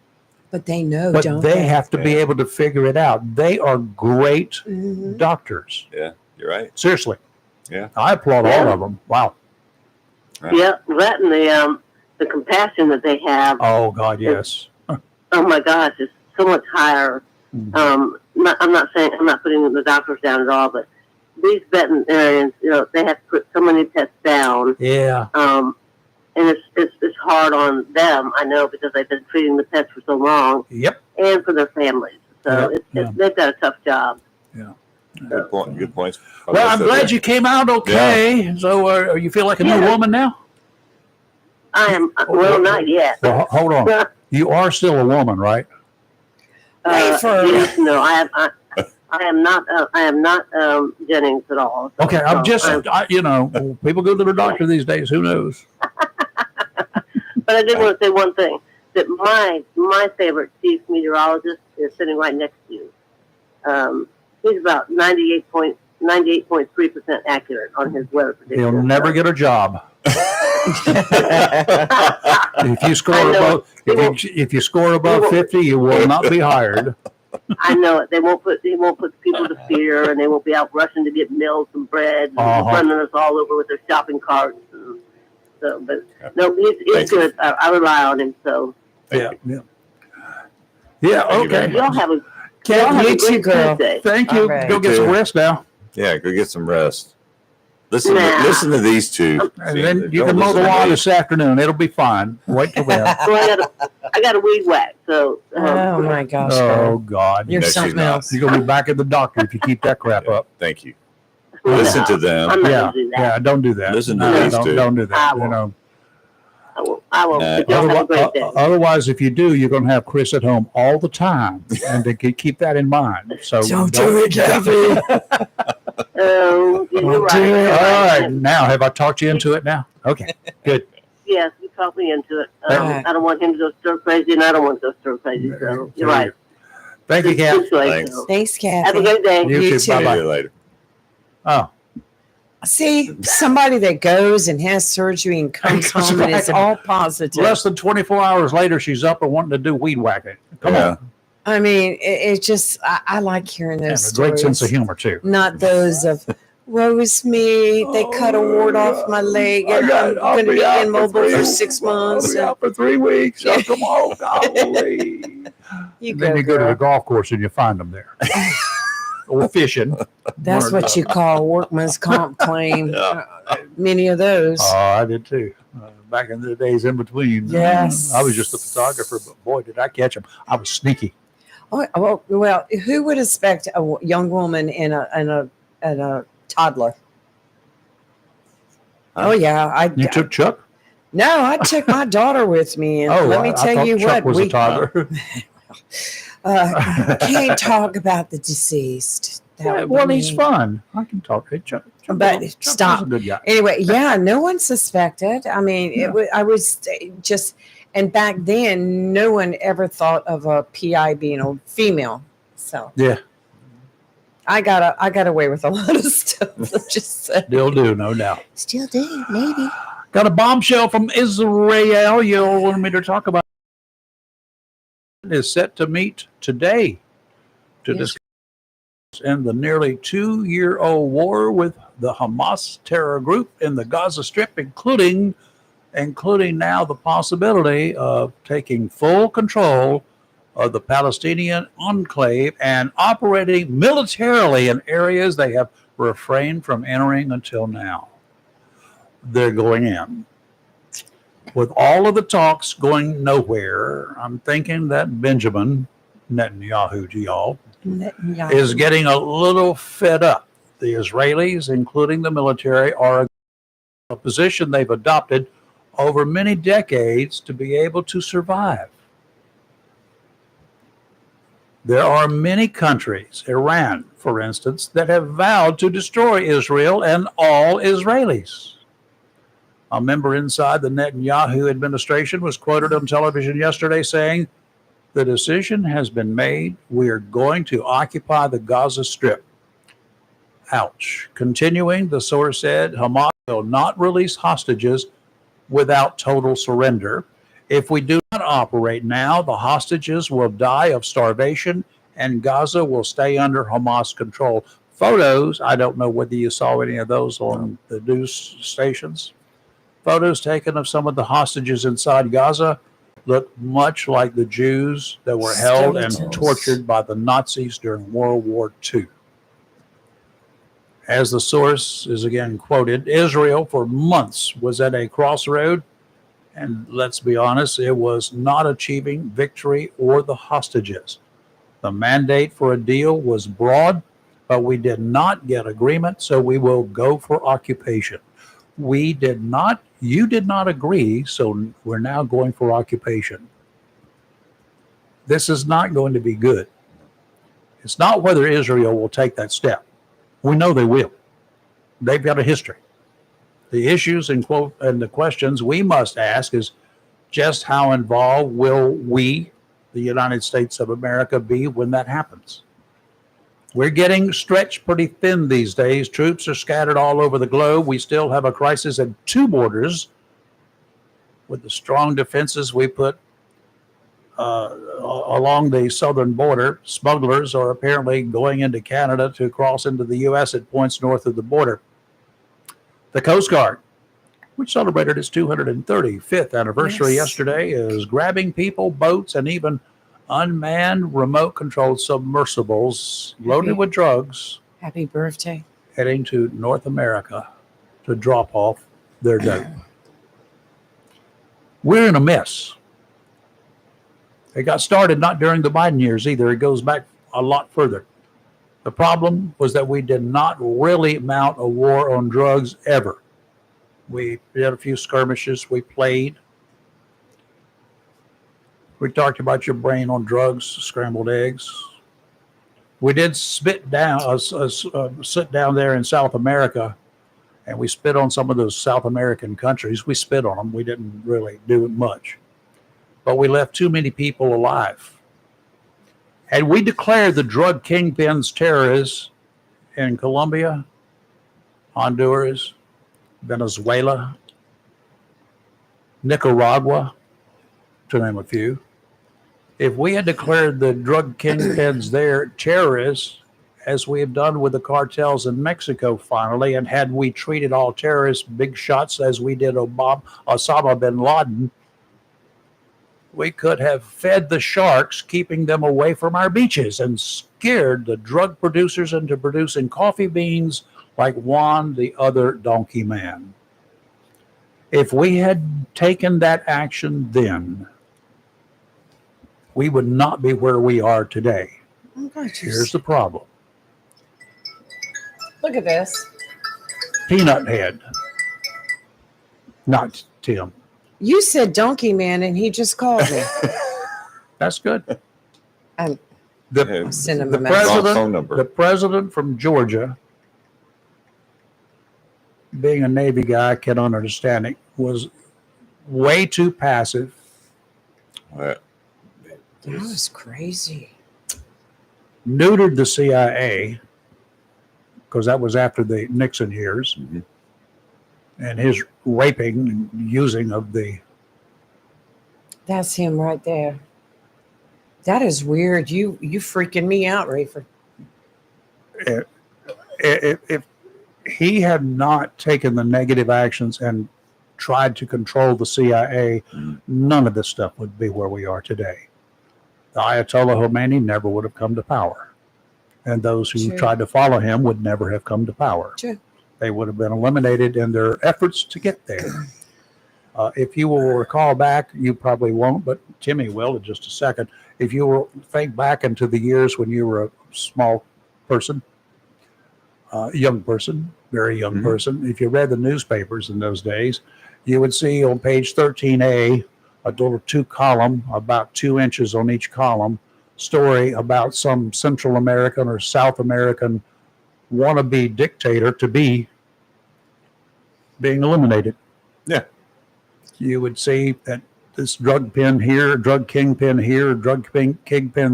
But they know, but don't they have to be Yeah. able to figure it out. They are great Mhm. doctors. Yeah, you're right. Seriously. Yeah. I applaud all Yeah. of them. Wow. Yeah, that and the compassion that they have. Oh God, yes. Oh my gosh, it's so much higher. Mhm. I'm not saying, I'm not putting the doctors down at all, but these veterinarians, you know, they have to put so many pets down. Yeah. And it's hard on them, I know, because they've been treating the pets for so long, Yep. and for their families. So Yeah. they've got a tough job. Good point. Good points. Well, I'm glad you came out okay. So, you feel like a new Yeah. woman now? I am, well, not yet. Well, hold on. You are still a woman, right? Rayford. Yes, no, I am not Jennings at all. Okay, I'm So just, you know, people go to the doctor these days. Who knows? But I did want to say one thing, that my favorite chief meteorologist is sitting right next to you. He's about 98.3% accurate on his weather prediction. He'll never get a job. If you score I know. above, if you score above 50, you will not be hired. I know it. He won't put people to fear, and they won't be out rushing to get milk and bread and running us all over with their shopping carts. And so, but no, he's good. I rely on him. So Yeah. Thank you very Okay. much. y'all have a You too, great girl. Tuesday. Thank you. All right. Go get some rest now. Yeah, go get some rest. Listen, Nah. listen to these two. And then you can mow the lawn this afternoon. It'll be fine. Wait till then. So I got a weed whack. So Oh my gosh, Oh, girl. God. You're No, she's something not. else. You're going to be back at the doctor if you keep that crap up. Thank you. Listen to them. I'm not Yeah. gonna do that. Yeah. Don't do that. Listen to No, these don't, two. don't do that. I You won't. know. I won't. Nah. But y'all have a great day. Otherwise, if you do, you're going to have Chris at home all the time, and to keep that in mind. So Don't do it, Kathy. You're Don't right. do it. All right, now have I talked you into it? Now, okay, good. Yes, you talked me into it. Alright. I don't want him to go stir crazy, and I don't want to go stir crazy. So you're right. Thank you, Good Cap. choice, Thanks. so. Thanks, Have a Kathy. great day. You You too. too. See Bye you bye. later. Oh, See, somebody that goes and has surgery and comes Comes home and is back. all positive. less than 24 hours later, she's up and wanting to do weed whacking. Come Yeah. on, I mean, it just, I like hearing and those a great stories. sense of humor too. Not those of, woe is me, they cut a wart off my leg and I'm going to be immobile for 6 months. I'll be out for 3 weeks. I'll come home. Golly. You And go, then you go to the girl. golf course and you find them there, or fishing. That's One or what you call a workman's comp claim. Yeah. Many of those. Oh, I did too. Back in the days in between. Yes. I was just a photographer, but boy, did I catch them. I was sneaky. Oh, well, who would expect a young woman and a toddler? Huh? Oh yeah, You took Chuck? no, I took my daughter with me, and let me I tell thought you Chuck what, was a toddler. can't talk about the deceased. That would Well, be he's mean. fun. I can talk. Hey, Chuck, But Chuck stop. was a good guy. Anyway, yeah, no one suspected. I mean, Yeah. I was just, and back then, no one ever thought of a PI being a female. So Yeah, I got away with a lot of stuff. Let's just say. still do, no doubt. Still do, maybe. Got a bombshell from Israel you wanted me to talk about. Is set to meet today to discuss in the nearly 2-year-old war with the Hamas terror group in the Gaza Strip, including now the possibility of taking full control of the Palestinian enclave and operating militarily in areas they have refrained from entering until now. They're going in. With all of the talks going nowhere, I'm thinking that Benjamin Netanyahu, is getting a little fed up. The Israelis, including the military, are a position they've adopted over many decades to be able to survive. There are many countries, Iran, for instance, that have vowed to destroy Israel and all Israelis. A member inside the Netanyahu administration was quoted on television yesterday saying, "The decision has been made. We are going to occupy the Gaza Strip." Ouch. Continuing, the source said, Hamas will not release hostages without total surrender. If we do not operate now, the hostages will die of starvation and Gaza will stay under Hamas control. Photos, I don't know whether you saw any of those on the news stations. Photos taken of some of the hostages inside Gaza look much like the Jews that were held and tortured by the Nazis during World War II. As the source is again quoted, Israel for months was at a crossroad, and let's be honest, it was not achieving victory or the hostages. The mandate for a deal was broad, but we did not get agreement, so we will go for occupation. You did not agree, so we're now going for occupation. This is not going to be good. It's not whether Israel will take that step. We know they will. They've got a history. The issues and the questions we must ask is just how involved will we, the United States of America, be when that happens? We're getting stretched pretty thin these days. Troops are scattered all over the globe. We still have a crisis at 2 borders. With the strong defenses we put along the southern border, smugglers are apparently going into Canada to cross into the U.S. at points north of the border. The Coast Guard, which celebrated its 235th anniversary yesterday, is grabbing people, boats, and even unmanned remote-controlled submersibles loaded with drugs. Happy birthday. Heading to North America to drop off their dope. We're in a mess. It got started not during the Biden years either. It goes back a lot further. The problem was that we did not really mount a war on drugs ever. We did a few skirmishes. We played. We talked about your brain on drugs, scrambled eggs. We did sit down there in South America, and we spit on some of those South American countries. We spit on them. We didn't really do much. But we left too many people alive. And we declared the drug kingpins terrorists in Colombia, Honduras, Venezuela, Nicaragua, to name a few. If we had declared the drug kingpins there terrorists, as we have done with the cartels in Mexico finally, and had we treated all terrorists big shots as we did Osama bin Laden, we could have fed the sharks, keeping them away from our beaches, and scared the drug producers into producing coffee beans like Juan the other donkey man. If we had taken that action then, we would not be where we are today. Here's the problem. Look at this. Peanut Head. Not Tim. You said donkey man, and he just called me. That's good. I'm Yeah. send him The a message. phone number. The president from Georgia, being a Navy guy, I cannot understand it, was way too passive. Well, That was crazy. Neutered the CIA, because that was after the Nixon years. Mhm. and his raping and using of the. That's him right there. That is weird. You freaking me out, Rayford. If he had not taken the negative actions and tried to control the CIA, none of this stuff would be where we are today. The Ayatollah Khomeini never would have come to power. And those who True. tried to follow him would never have come to power. True. They would have been eliminated in their efforts to get there. If you will recall back, you probably won't, but Timmy will in just a second. If you will think back into the years when you were a small person, young person, very young person, if you read the newspapers in those days, you would see on page 13A a little 2-column, about 2 inches on each column, story about some Central American or South American wannabe dictator to be being eliminated. Yeah. You would see that this drug kingpin here, drug kingpin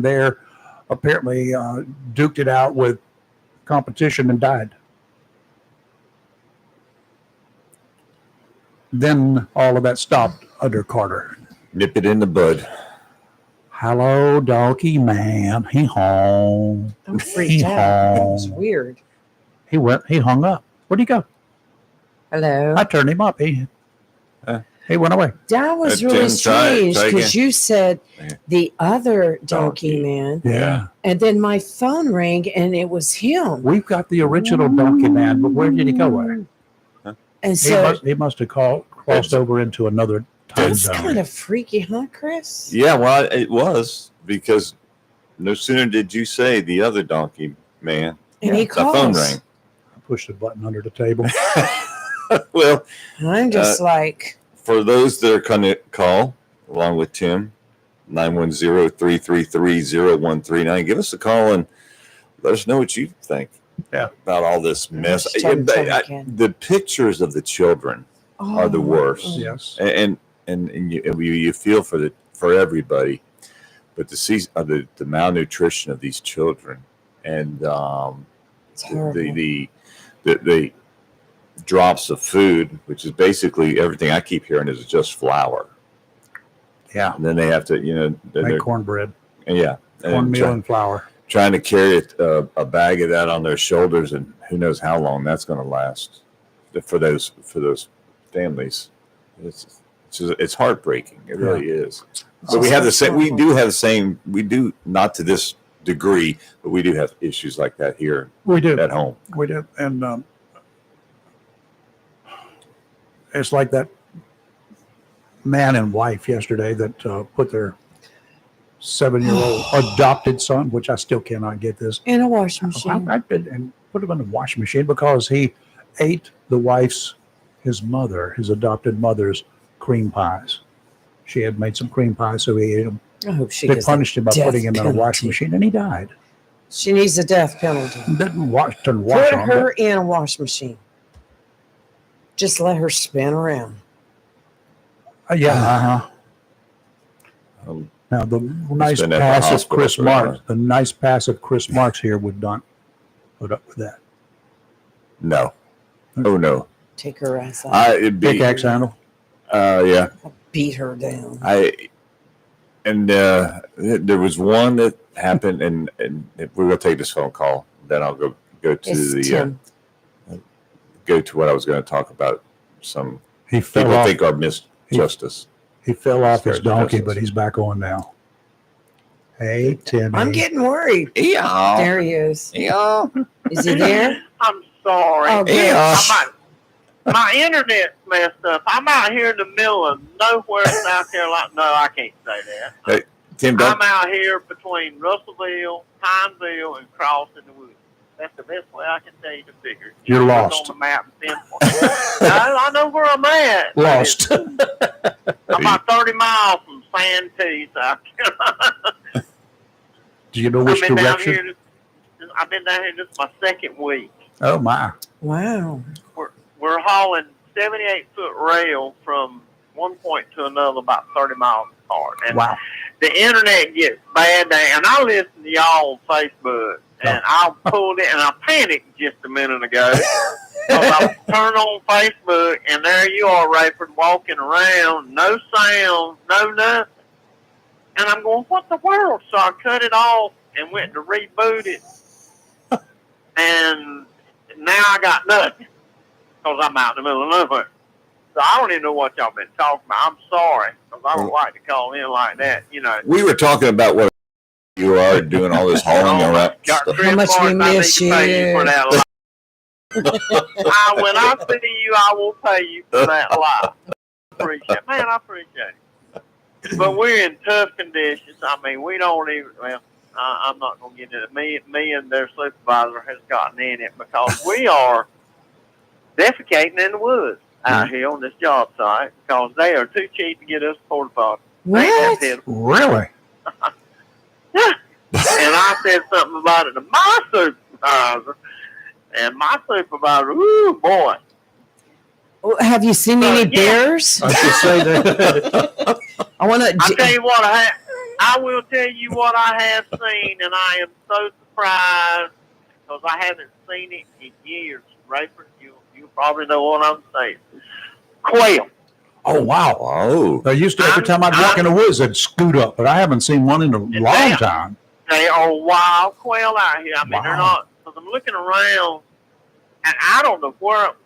there, apparently duked it out with competition and died. Then all of that stopped under Carter. Nip it in the bud. Hello, donkey man. He home. I'm freaked out. That was weird. He hung up. Where'd he go? Hello. I turned him up. He went away. That was Tim, really try strange again. because you said the other donkey man, Yeah. and then my phone rang and it was him. We've got the original donkey man, but where did he go away? And so He must have crossed over into another time it's zone. kind of freaky, huh, Chris? Yeah, well, it was because no sooner did you say the other donkey man, And he the phone calls. rang. I pushed a button under the table. Well, I'm just like, for those that are going to call along with Tim, 910-333-0139, give us a call and let us know what you think about all this mess. The pictures of the children are the worst. Yes. And you feel for everybody, but to see the malnutrition of these children and it's horrible. the drops of food, which is basically everything I keep hearing is just flour. Yeah. And then they have to, Make cornbread, and cornmeal and flour. trying to carry a bag of that on their shoulders, and who knows how long that's going to last for those families. It's heartbreaking. It really is. But we have the same. We do have the same. We do not to this degree, but we do have issues like that here We do. at home. We do. And it's like that man and wife yesterday that put their 7-year-old adopted son, which I still cannot get this, In a washing machine. and put him in the washing machine because he ate his adopted mother's cream pies. She had made some cream pies, so he ate them. I hope she They gets punished him by death putting him in a washing penalty. machine, and he died. She needs a death penalty. Didn't wash Put on her in a washing machine. Just let her spin around. Yeah. Um, Now the nice been at the passive hospital Chris for a Marks, while. the nice passive Chris Marks here would not put up with that. No. Oh no. Take her ass out. It'd be. Pickaxe handle. Yeah. Beat her down. There was one that happened, and if we're gonna take this phone call, then I'll go to It's Tim. go to what I was going to talk about. Some He fell people off. think are misjustice. He fell off his Scared donkey, justice. but he's back on now. Hey, Timmy. I'm getting worried. Yeah. There he is. Yeah. Is he there? I'm sorry. Oh, good. Yeah. My internet's messed up. I'm out here in the middle of nowhere, South Carolina. No, I can't say that. Tim, I'm out here between Russellville, Pineville, and Crossing the Woods. That's the best way I can tell you to figure. You're Look lost. on the map and pinpoint. No, I know where I'm at. Lost. I'm about 30 miles from Santee, South Carolina. Do you know which I've been down direction? here. I've been down here just my second week. Oh my! Wow. We're hauling 78-foot rail from one point to another about 30 miles apart. And Wow! the internet gets bad there, and I listen to y'all on Facebook, and I pulled it, and I panicked just a minute ago. I turn on Facebook, and there you are, Rayford, walking around, no sound, no nothing. And I'm going, what the world? So I cut it off and went to reboot it. And now I got nothing because I'm out in the middle of nowhere. So I don't even know what y'all been talking about. I'm sorry because I don't like to call in like that, you know. We were talking about what you are doing all this hauling around. Got Stuff. How much we miss you. Pay you for that lie. When I see you, I will pay you for that lie. I appreciate it. But we're in tough conditions. I mean, we don't even, well, I'm not going to get into it. Me and their supervisor has gotten in it because we are defecating in the woods out here on this job site because they are too cheap to get us porta potty. What? Really? Yeah. And I said something about it to my supervisor, and my supervisor, ooh, boy. Have you seen any bears? I should say that. I want I to. tell you what, I will tell you what I have seen, and I am so surprised because I haven't seen it in years. Rayford, you probably know what I'm saying. Quail. Oh, wow. Oh, I used to, every time I'd walk in the woods, I'd scoot up, but I haven't seen one in a long time. They are wild quail out here. I mean, they're Wow. not, because I'm looking around, and I don't know what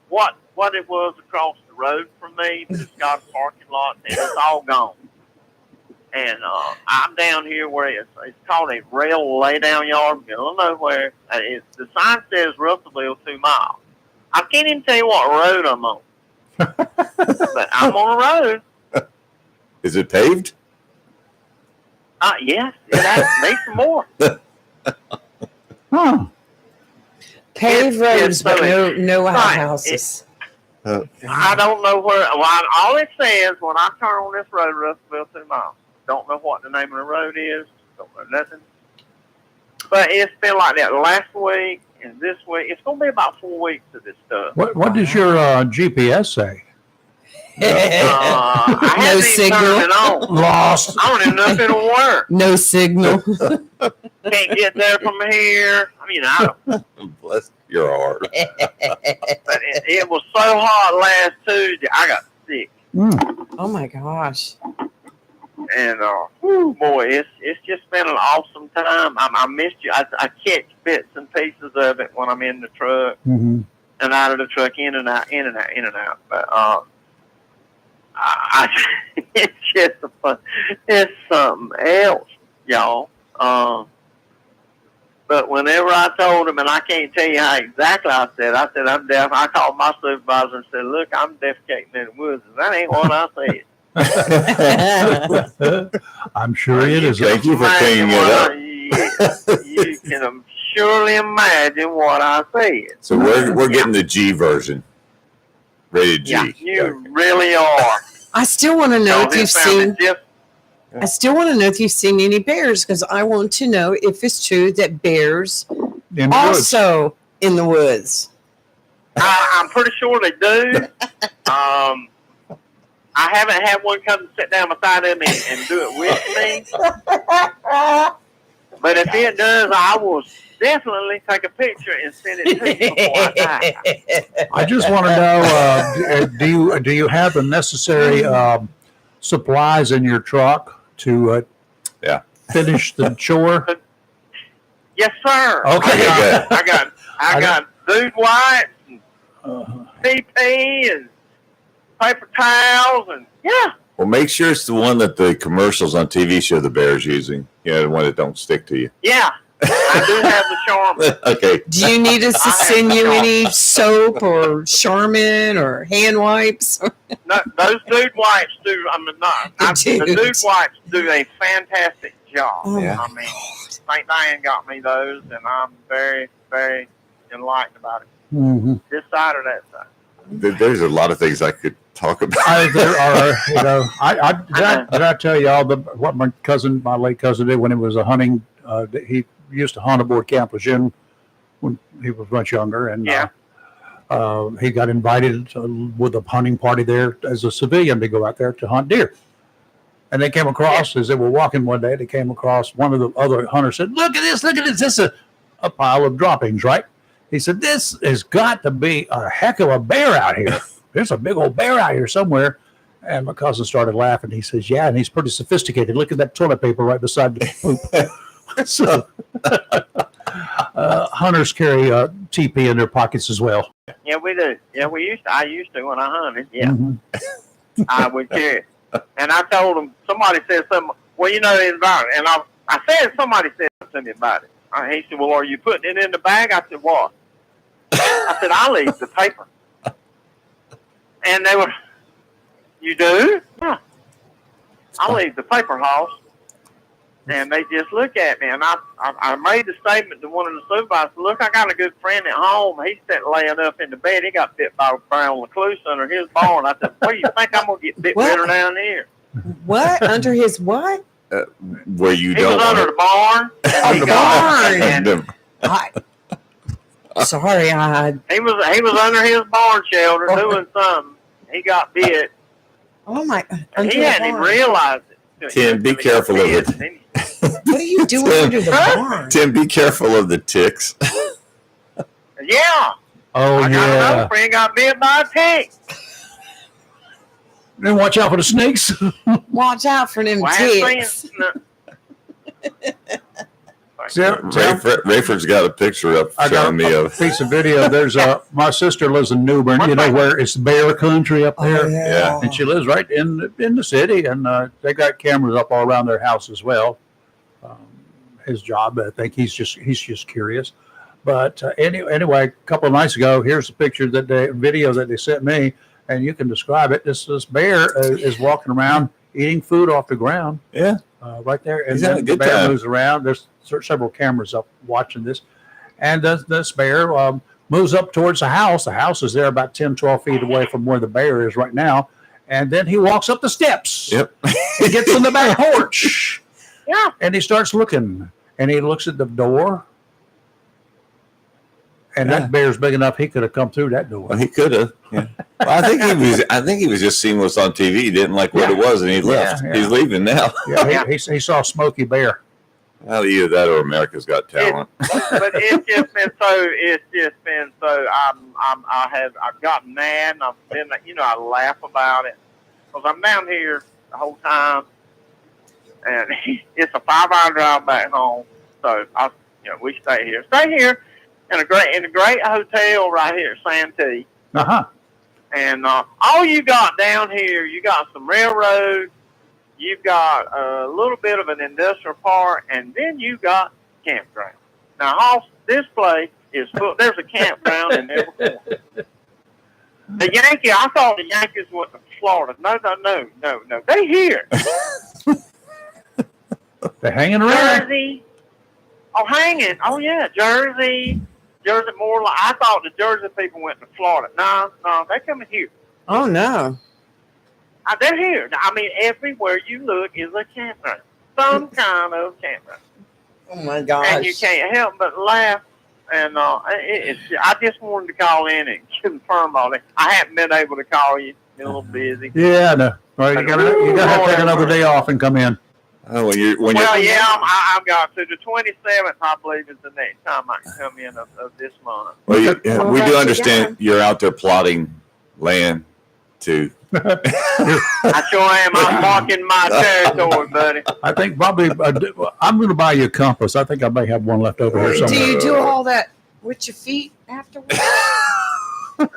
it was across the road from me, but it's got a parking lot, and it's all gone. And I'm down here where it's called a rail lay-down yard, middle of nowhere. The sign says Russellville 2 miles. I can't even tell you what road I'm on. But I'm on a road. is it paved? Yes, it has to be some more. Huh. Paved roads, but no Right. houses. I don't know where. Well, all it says when I turn on this road, Russellville 2 miles. Don't know what the name of the road is. Don't know nothing. But it's been like that last week and this week. It's going to be about 4 weeks of this stuff. What does your GPS say? I No haven't even signal. turned it on. Lost. I don't even know if it'll work. No signal. Can't get there from here. I mean, I don't. Bless your heart. But it was so hot last Tuesday, I got sick. Oh my gosh. And whew, boy, it's just been an awesome time. I missed you. I catch bits and pieces of it when I'm in the truck Mm-hmm. and out of the truck, in and out. But it's just it's something else, y'all. But whenever I told him, and I can't tell you how exactly I said I'm deaf. I called my supervisor and said, "Look, I'm defecating in the woods." And that ain't what I said. I'm sure it is. Thank you for cleaning it up. You can surely imagine what I said. So we're getting the G version. Rated G. Yeah, you really are. I still want to know if you've seen. Just, I still want to know if you've seen any bears because I want to know if it's true that bears In the woods. also in the woods. I'm pretty sure they do. I haven't had one come and sit down beside them and do it with me. But if it does, I will definitely take a picture and send it to you before I die. I just want to know, do you have the necessary supplies in your truck to finish the chore? Yes, sir. Okay. I got dude wipes and PP and paper towels and Well, make sure it's the one that the commercials on TV show the bear's using. The one that don't stick to you. yeah. I do have the Charmin. Okay. Do you need us to send you any soap or Charmin or hand wipes? No, those dude wipes do. I mean, the dude wipes do a fantastic job. Oh, Yeah. I mean, St. Diane got me those, and I'm very, very enlightened about it. Mm-hmm. This side or that side. There's a lot of things I could talk about. There are, did I tell y'all what my late cousin did when he was a hunting? He used to hunt aboard Camp Lejeune when he was much younger, and he got invited with a hunting party there as a civilian to go out there to hunt deer. And they came across, as they were walking one day, they came across one of the other hunters said, look at this, this is a pile of droppings, right? He said, this has got to be a heck of a bear out here. There's a big old bear out here somewhere. And my cousin started laughing. He says, yeah, and he's pretty sophisticated. Look at that toilet paper right beside the poop. So hunters carry TP in their pockets as well. Yeah, we do. Yeah, I used to when I hunted. Yeah, I would carry it. And I told him, somebody said something, well, you know the environment. And I said, somebody said something to me about it. He said, well, are you putting it in the bag? I said, what? I said, I leave the paper. And they were, you do? Yeah. I leave the paper house. And they just look at me. And I made the statement to one of the supervisors, look, I got a good friend at home. He's sitting laying up in the bed. He got bit by a brown recluse under his barn. I said, what do you think I'm going to get bit better down here? What? Under his what? Where you He don't was under the barn. Oh, the barn. And Sorry, He was under his barn shelter doing something. He got bit. oh my. And Under he the hadn't even barn. realized it. Tim, be careful of it. What are you doing under the barn? Tim, be careful of the ticks. Yeah. Oh, I got yeah. another friend got bit by a tick. Then watch out for the snakes. Watch out for them Well, I hadn't ticks. seen Rayford's got a picture up I got showing me a of. piece of video. There's my sister lives in Newbern, you know, where it's bear country up there. Yeah. And she lives right in the city, and they got cameras up all around their house as well. His job, I think he's just curious. But anyway, a couple of nights ago, here's the video that they sent me, and you can describe it. This bear is walking around eating food off the ground. Yeah. Right there, and He's having then a the good bear time. moves around. There's several cameras up watching this, and this bear moves up towards the house. The house is there about 10, 12 feet away from where the bear is right now, and then he walks up the steps. Yep. He gets on the back porch. Yeah. And he starts looking, and he looks at the door, and Yeah. that bear's big enough he could have come through that door. Well, he could have. Yeah. Well, I think he was just seeing what's on TV. He didn't like what it was, and he left. Yeah. He's leaving now. Yeah, he saw Smokey Bear. Well, either that or America's Got Talent. But it's just been so I've gotten mad, and I've been, I laugh about it because I'm down here the whole time, and it's a 5-hour drive back home. So we stay here in a great hotel right here at Santee. And all you got down here, you got some railroad, you've got a little bit of an industrial park, and then you got campground. Now, this place is full. There's a campground in every corner. I thought the Yankees went to Florida. No. They here. They're hanging around. Jersey. Oh, hanging. Oh, yeah, Jersey, more like, I thought the Jersey people went to Florida. No, they're coming here. Oh no. They're here. I mean, everywhere you look is a campground. Some kind of campground. Oh my gosh. And you can't help but laugh. And I just wanted to call in and confirm all that. I haven't been able to call you. Been a little busy. Yeah, no. Well, you gotta have to take another day off and come in. Oh, I've got to. The 27th, I believe, is the next time I can come in of this month. Well, we do Okay, understand you're out there plotting land to. I sure am. I'm marking my territory, buddy. I think probably I'm going to buy you a compass. I think I may have one left over here Do somewhere. you do all that with your feet afterwards? All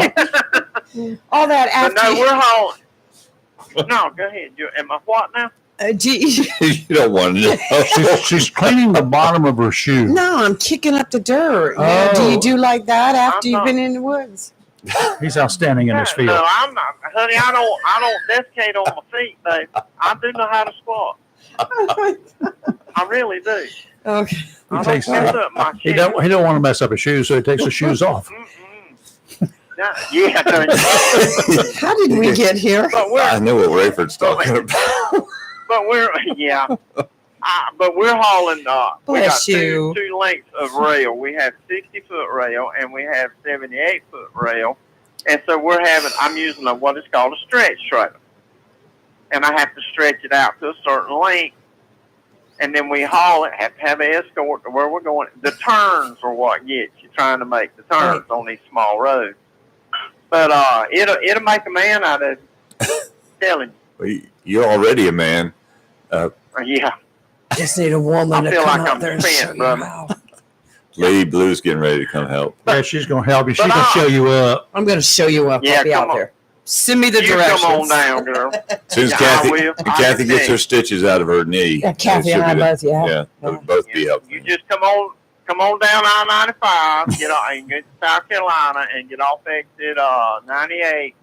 that But after no, we're hauling. No, go ahead. Am I what now? You don't want to know. She's cleaning the bottom of her shoe. No, I'm kicking up the dirt. Oh. Do you do like that after I'm you've not. been in the woods? He's outstanding in this field. No, I'm not, honey. I don't defecate on my feet, babe. I do know how to squat. I really do. Okay. I takes- don't mess up my He shoes. don't want to mess up his shoes, so he takes the shoes off. Yeah, How did we get here? but I we're know what Rayford's talking about. but we're hauling. We got Bless you. two lengths of rail. We have 60-foot rail and we have 78-foot rail, and so I'm using what is called a stretch trailer, and I have to stretch it out to a certain length. and then we haul it. Have to have an escort to where we're going. The turns are what gets you, trying to make the turns on these small roads. But it'll make a man out of it. Telling you. Well, you're already a man. Yeah. Just need a woman I to feel come like out I'm there and spent, show you brother. how. Lady Blue's getting ready to come help. Yeah, she's going to help you. She's But going to show you up. I'm going to show you up. Yeah, I'll be come out on. there. Send me the You directions. come on down, girl. As soon as Yeah, I Kathy, will. when I Kathy can gets tell her stitches out of her knee, Yeah, Kathy she'll and I be there. both, yeah. Yeah, they'll both be helping. You just come on down I-95, get on, and get to South Carolina, and get off exit 98,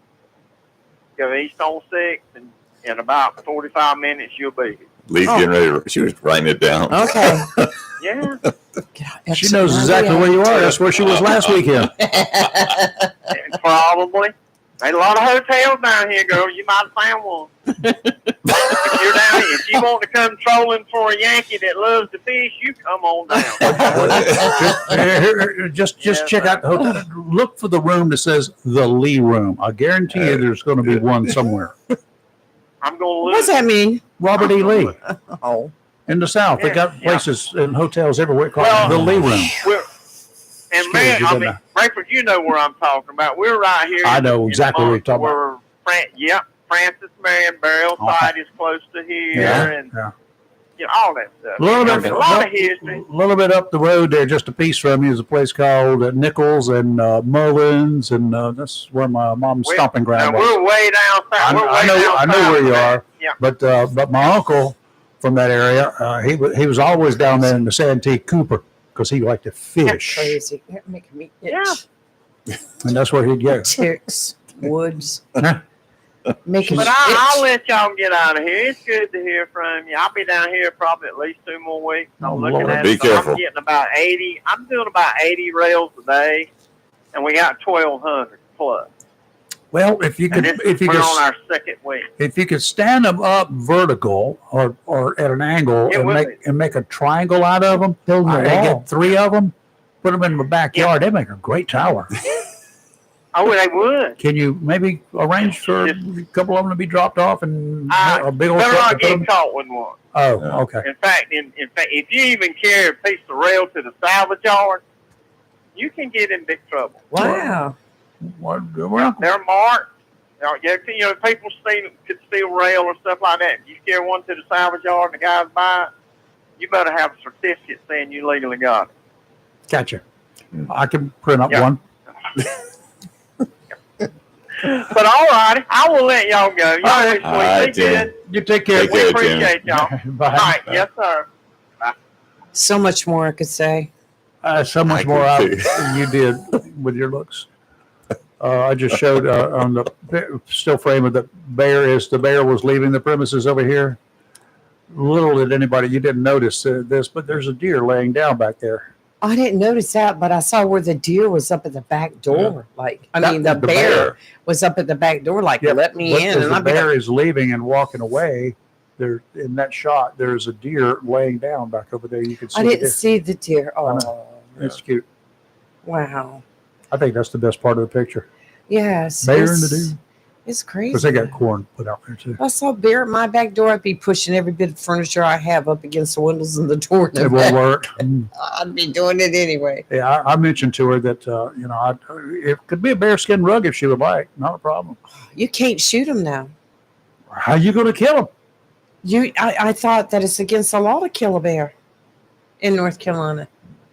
go east on 6, and in about 45 minutes you'll be here. Lee's getting ready. She was writing it down. Okay. Yeah. She knows exactly where you are. That's where she was last weekend. And probably. There's a lot of hotels down here, girl. You might have found one. If you're down here, if you want to come trolling for a Yankee that loves to fish, you come on down. Just Yeah, check out the hotel. Look for the room that says the Lee Room. I guarantee you there's going to be one somewhere. I'm going to lose. What's that mean? Robert E. Lee Oh. in the South. They got Yeah. places and hotels everywhere called Well, the Lee Room. And Excuse man, you, I didn't mean, Rayford, you know where I'm talking about. We're right here. I know in exactly what you're talking about. Francis Marion Burial Site is close to here, and Yeah. you know, all that stuff. A little bit, a lot of history. A little bit up the road there, just a piece from you, is a place called Nichols and Mullins, and that's where my mom's stomping ground Now, was. we're way down south. I know where you are. Yeah. But my uncle from that area, he was always down there in the Santee Cooper because he liked to fish, Crazy. You're making me itch. Yeah. and that's where he'd go. Ticks, woods. Huh? Making But me I'll itch. let y'all get out of here. It's good to hear from you. I'll be down here probably at least 2 more weeks. I'm looking Lord, at be it. So careful. I'm getting about 80. I'm doing about 80 rails a day, and we got 1,200 plus. Well, if you And could, this we're on our second week. if you could stand them up vertical or at an angle Yeah, and make a triangle out of them, Building a and wall. get 3 of them, put them in my backyard, they make a great tower. Oh, they would. Can you maybe arrange for a couple of them to be dropped off and a big old Better truck to not put 'em- get caught with one. Oh, Yeah. okay. In fact, if you even carry a piece of rail to the salvage yard, you can get in big trouble. Wow. Well, They're marked. You know, people could steal rail or stuff like that. If you carry one to the salvage yard and the guys buy it, you better have a certificate saying you legally got it. gotcha. I can print up Yeah. one. But all righty, I will let y'all go. Y'all All be right. sweet. All right, Be Tim. good. You take care. Take We care, appreciate y'all. Bye. All right, yes, sir. So much more I could say. So much I more could out you did with your looks. I just showed on the still frame of the bear was leaving the premises over here. Little did anybody, you didn't notice this, but there's a deer laying down back there. I didn't notice that, but I saw where the deer was up at the back door. Like, I mean, the The bear was up at the back door, like, Yeah, let me but in. as And the I'd be bear like, is leaving and walking away, there in that shot, there's a deer laying down back over there. You can see I the didn't deer. see the deer. I Oh, It's cute. wow. I think that's the best part of the picture. Yes. Bear and it's- the deer. It's crazy. Because they got corn put out there too. If I saw bear at my back door, I'd be pushing every bit of furniture I have up against the windows and the door. It will work. I'd be doing it anyway. Yeah, I mentioned to her that it could be a bearskin rug if she would like. Not a problem. You can't shoot them now. How you going to kill them? I thought that it's against the law to kill a bear in North Carolina,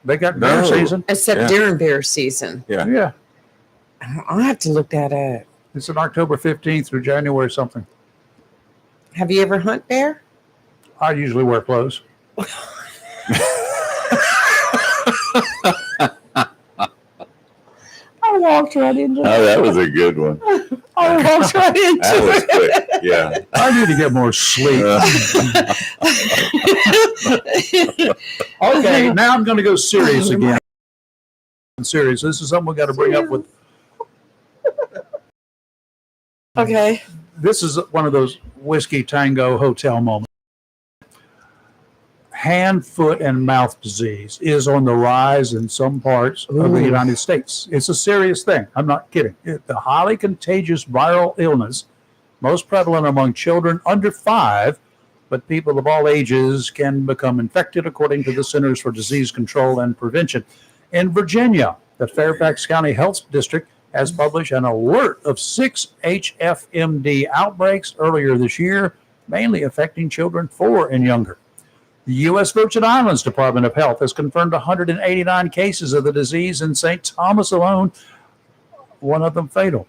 They got bear No. season. except Yeah. during bear season. Yeah, I'll have to look that up. it's an October 15th through January something. Have you ever hunt bear? I usually wear clothes. I walked right into Oh, that was a good one. I walked right into That was it. quick. Yeah. I need to get more sleep. Okay, now I'm going to go serious again. Serious. This is something we got to bring up with. Okay. This is one of those whiskey tango hotel moments. Hand, foot, and mouth disease is on the rise in some parts of the Ooh. United States. It's a serious thing. I'm not kidding. The highly contagious viral illness, most prevalent among children under 5, but people of all ages can become infected, according to the Centers for Disease Control and Prevention. In Virginia, the Fairfax County Health District has published an alert of 6 HFMD outbreaks earlier this year, mainly affecting children 4 and younger. The U.S. Virgin Islands Department of Health has confirmed 189 cases of the disease in St. Thomas alone, one of them fatal.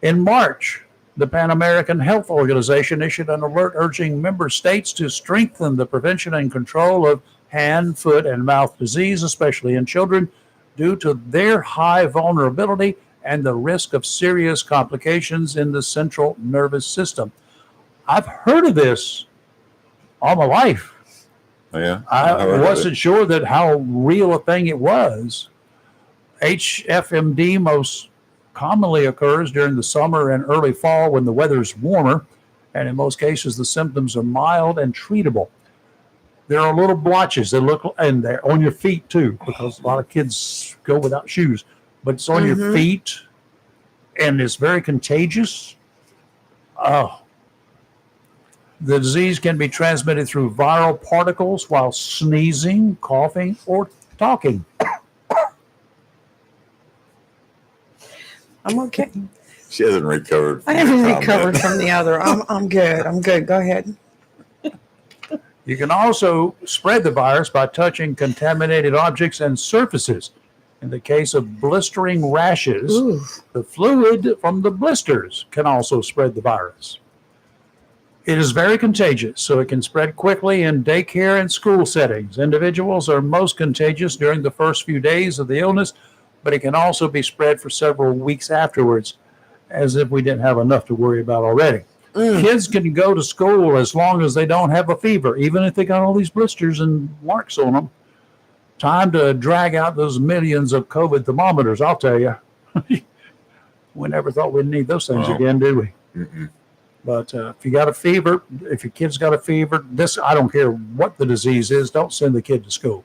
In March, the Pan American Health Organization issued an alert urging member states to strengthen the prevention and control of hand, foot, and mouth disease, especially in children, due to their high vulnerability and the risk of serious complications in the central nervous system. I've heard of this all my life. Yeah, I wasn't sure that how real a thing it was. HFMD most commonly occurs during the summer and early fall when the weather's warmer, and in most cases the symptoms are mild and treatable. There are little blotches that look, and they're on your feet too, because a lot of kids go without shoes, but it's on your feet, and it's very contagious. Oh. The disease can be transmitted through viral particles while sneezing, coughing, or talking. I'm okay. She hasn't recovered. I haven't recovered from the other. I'm good. I'm good. Go ahead. You can also spread the virus by touching contaminated objects and surfaces. In the case of blistering rashes, the fluid from the blisters can also spread the virus. It is very contagious, so it can spread quickly in daycare and school settings. Individuals are most contagious during the first few days of the illness, but it can also be spread for several weeks afterwards, as if we didn't have enough to worry about already. Kids can go to school as long as they don't have a fever, even if they got all these blisters and marks on them. Time to drag out those millions of COVID thermometers, I'll tell you. We never thought we'd need those things again, did we? Mm-mm. But if you got a fever, if your kid's got a fever, I don't care what the disease is, don't send the kid to school.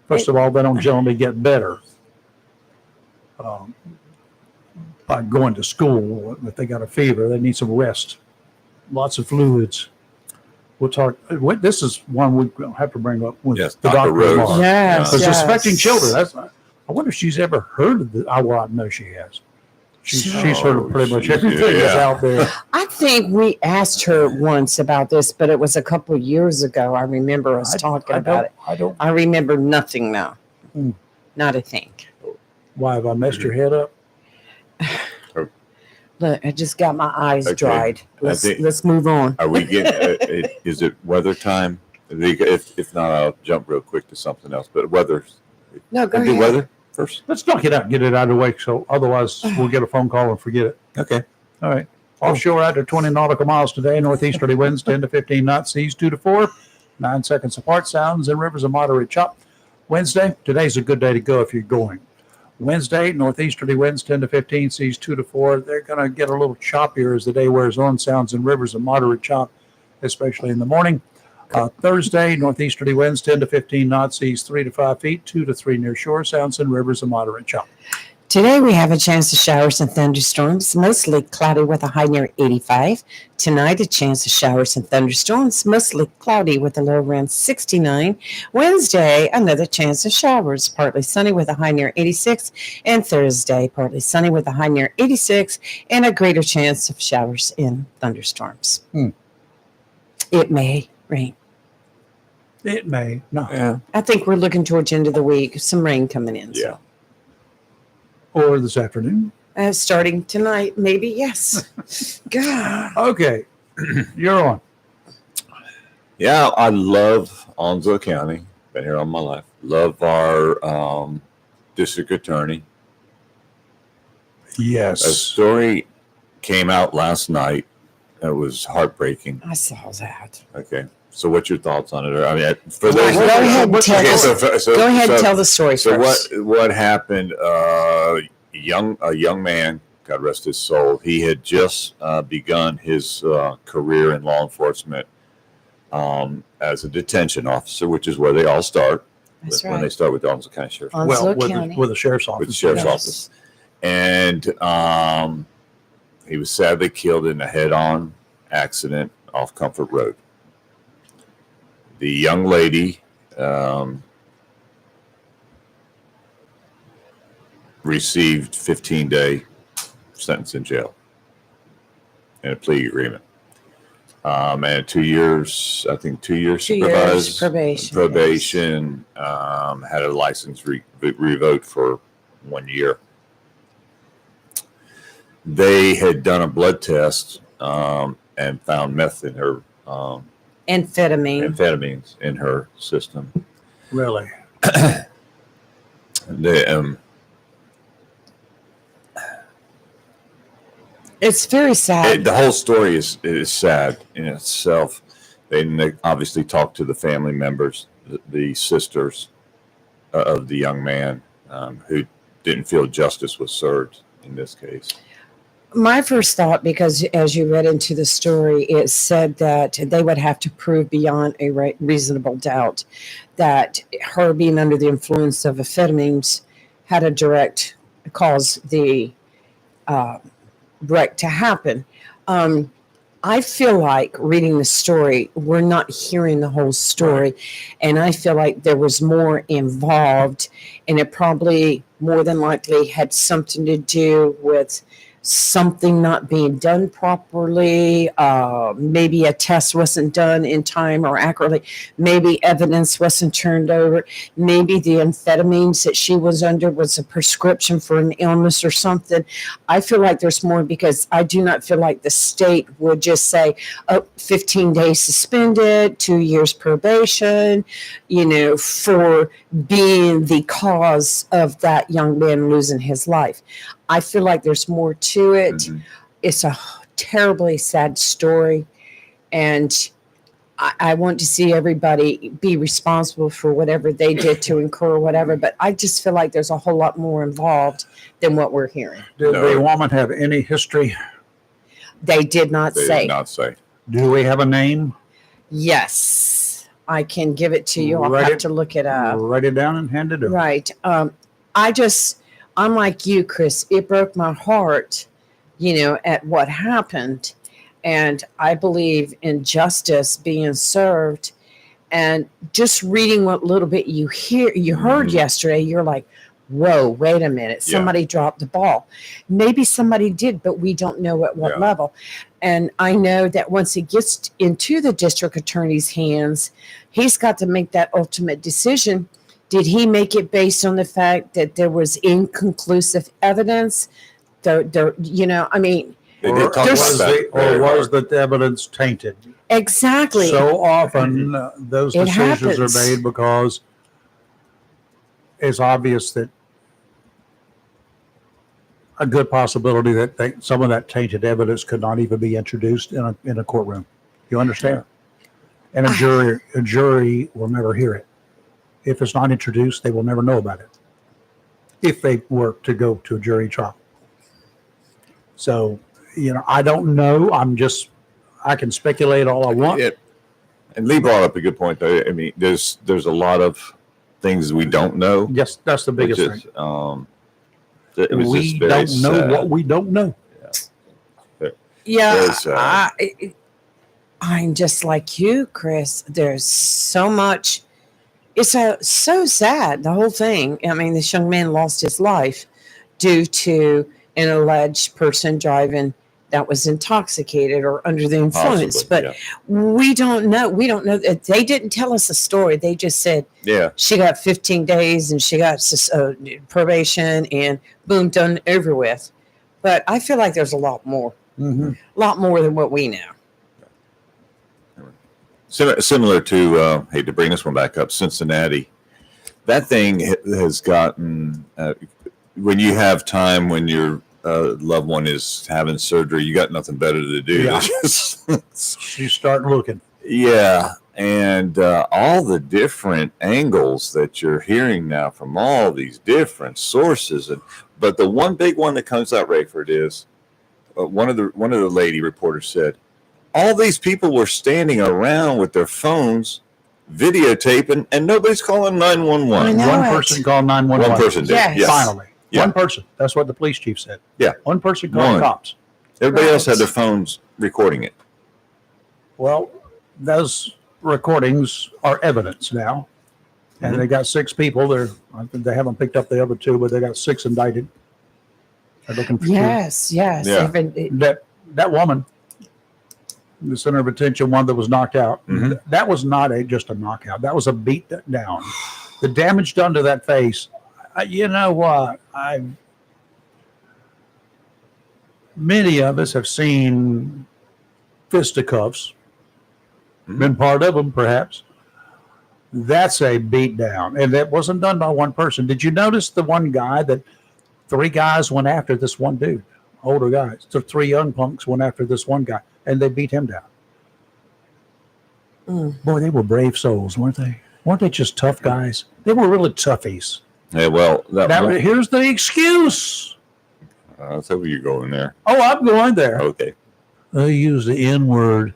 First of all, they don't generally get better by going to school. If they got a fever, they need some rest, lots of fluids. We'll talk. This is one we have to bring up with Yes, the Dr. Dr. Rose. Lamar. Yes. Because yes. affecting children, I wonder if she's ever heard of the, well, I know she has. She's heard of pretty much everything that's out there. I think we asked her once about this, but it was a couple of years ago. I remember us talking about it. I remember nothing now. Not a thing. Why have I messed your head up? Look, I just got my eyes Okay. dried. I think- Let's move on. Are we getting? Is it weather time? If not, I'll jump real quick to something else. But weather. No, go Do ahead. weather first. Let's knock it out, get it out of the way. So otherwise, we'll get a phone call and forget it. Okay. All right. Offshore out to 20 nautical miles today. Northeasterly winds 10 to 15 knots. Seas 2 to 4. 9 seconds apart. Sounds and rivers a moderate chop. Wednesday. Today's a good day to go if you're going. Wednesday, northeasterly winds 10 to 15, seas 2 to 4. They're going to get a little choppier as the day wears on. Sounds and rivers a moderate chop, especially in the morning. Thursday, northeasterly winds 10 to 15 knots, seas 3 to 5 feet, 2 to 3 near shore. Sounds and rivers a moderate chop. Today we have a chance of showers and thunderstorms, mostly cloudy with a high near 85. Tonight, a chance of showers and thunderstorms, mostly cloudy with a low around 69. Wednesday, another chance of showers, partly sunny with a high near 86. And Thursday, partly sunny with a high near 86 and a greater chance of showers and thunderstorms. It may rain. It may not. Yeah. I think we're looking towards the end of the week, some rain coming in. Yeah. Or this afternoon. Starting tonight, maybe, yes. God. Okay. You're on. Yeah, I love Onslow County. Been here all my life. Love our district attorney. A Yes. story came out last night. It was heartbreaking. I saw that. Okay. So what's your thoughts on it? I mean, for Go those ahead and tell Okay, us. Go ahead and tell the story So first. what happened? A young man, God rest his soul. He had just begun his career in law enforcement as a detention officer, which is where they all start That's when right. they start with the Onslow County Sheriff. Onslow Well, County. with the sheriff's office. With the sheriff's Yes. office, and he was sadly killed in a head-on accident off Comfort Road. the young lady received 15-day sentence in jail and a plea agreement. And 2 years, I think 2 years 2 years supervised probation. had a license revoked for 1 year. They had done a blood test and found meth in her amphetamines in her system. Really? They, It's very sad. the whole story is sad in itself. They obviously talked to the family members, the sisters of the young man who didn't feel justice was served in this case. My first thought, because as you read into the story, it said that they would have to prove beyond a reasonable doubt that her being under the influence of amphetamines had a direct cause the wreck to happen. I feel like reading the story, we're not hearing the whole story. And I feel like there was more involved, and it probably more than likely had something to do with something not being done properly. Maybe a test wasn't done in time or accurately. Maybe evidence wasn't turned over. Maybe the amphetamines that she was under was a prescription for an illness or something. I feel like there's more, because I do not feel like the state would just say, oh, 15 days suspended, 2 years probation, for being the cause of that young man losing his life. I feel like there's more to it. Mm-hmm. It's a terribly sad story. And I want to see everybody be responsible for whatever they did to incur whatever. But I just feel like there's a whole lot more involved than what we're hearing. Did the woman have any history? They did not say. They did not say. Do we have a name? Yes. I can give it to you. I'll have to look it up. Write it down and hand it over. Right. I'm like you, Chris. It broke my heart, at what happened. And I believe in justice being served. And just reading what little bit you heard yesterday, you're like, whoa, wait a minute. Somebody dropped the ball. Maybe somebody did, but we don't know at what level. And I know that once it gets into the district attorney's hands, he's got to make that ultimate decision. Did he make it based on the fact that there was inconclusive evidence? Was the evidence tainted? Exactly. So often those decisions are made because it's obvious that a good possibility that some of that tainted evidence could not even be introduced in a courtroom. You understand? And a jury will never hear it. If it's not introduced, they will never know about it if they were to go to a jury trial. So, I don't know. I can speculate all I want. And Lee brought up a good point, though. I mean, there's a lot of things we don't know. Yes, that's the biggest thing. We don't know what we don't know. I'm just like you, Chris. There's so much. It's so sad, the whole thing. I mean, this young man lost his life due to an alleged person driving that was intoxicated or under the influence. But we don't know. We don't know. They didn't tell us the story. They just said she got 15 days and she got probation and boom, done, over with. But I feel like there's a lot more. Mm-hmm. A lot more than what we know. Similar to, to bring this one back up, Cincinnati. That thing has gotten, when you have time, when your loved one is having surgery, you got nothing better to do. Yeah. You start looking. Yeah. And all the different angles that you're hearing now from all these different sources. But the one big one that comes out, Rayford, is one of the lady reporters said, all these people were standing around with their phones videotaping, and nobody's calling 911. One person called 911. One person did. Yes. Finally. Yeah. One person. That's what the police chief said. Yeah. One person called cops. Everybody else had their phones recording it. Well, those recordings are evidence now. And they got 6 people there. I think they haven't picked up the other 2, but they got 6 indicted. They're looking for 2. Yes. Yeah. Even, That woman, the center of attention, one that was knocked out, Mhm. that was not just a knockout. That was a beat down. The damage done to that face, you know what? Many of us have seen fisticuffs, been part of them perhaps. That's a beat down. And that wasn't done by one person. Did you notice the one guy that 3 guys went after this one dude? Older guys. So 3 young punks went after this one guy and they beat him down. Boy, they were brave souls, weren't they? Weren't they just tough guys? They were really toughies. Yeah, well, Here's the excuse. that's where you're going there. Oh, I'm going there. Okay. They use the N word.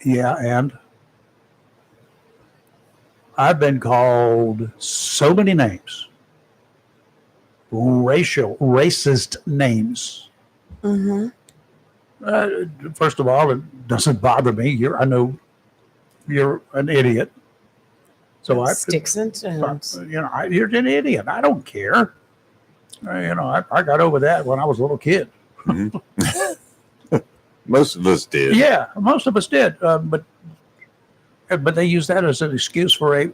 Yeah, and I've been called so many names, racist names. First of all, it doesn't bother me. I know you're an idiot. So sticks and stones. You're an idiot. I don't care. I got over that when I was a little kid. Most of us did. Yeah, most of us did. But they use that as an excuse for a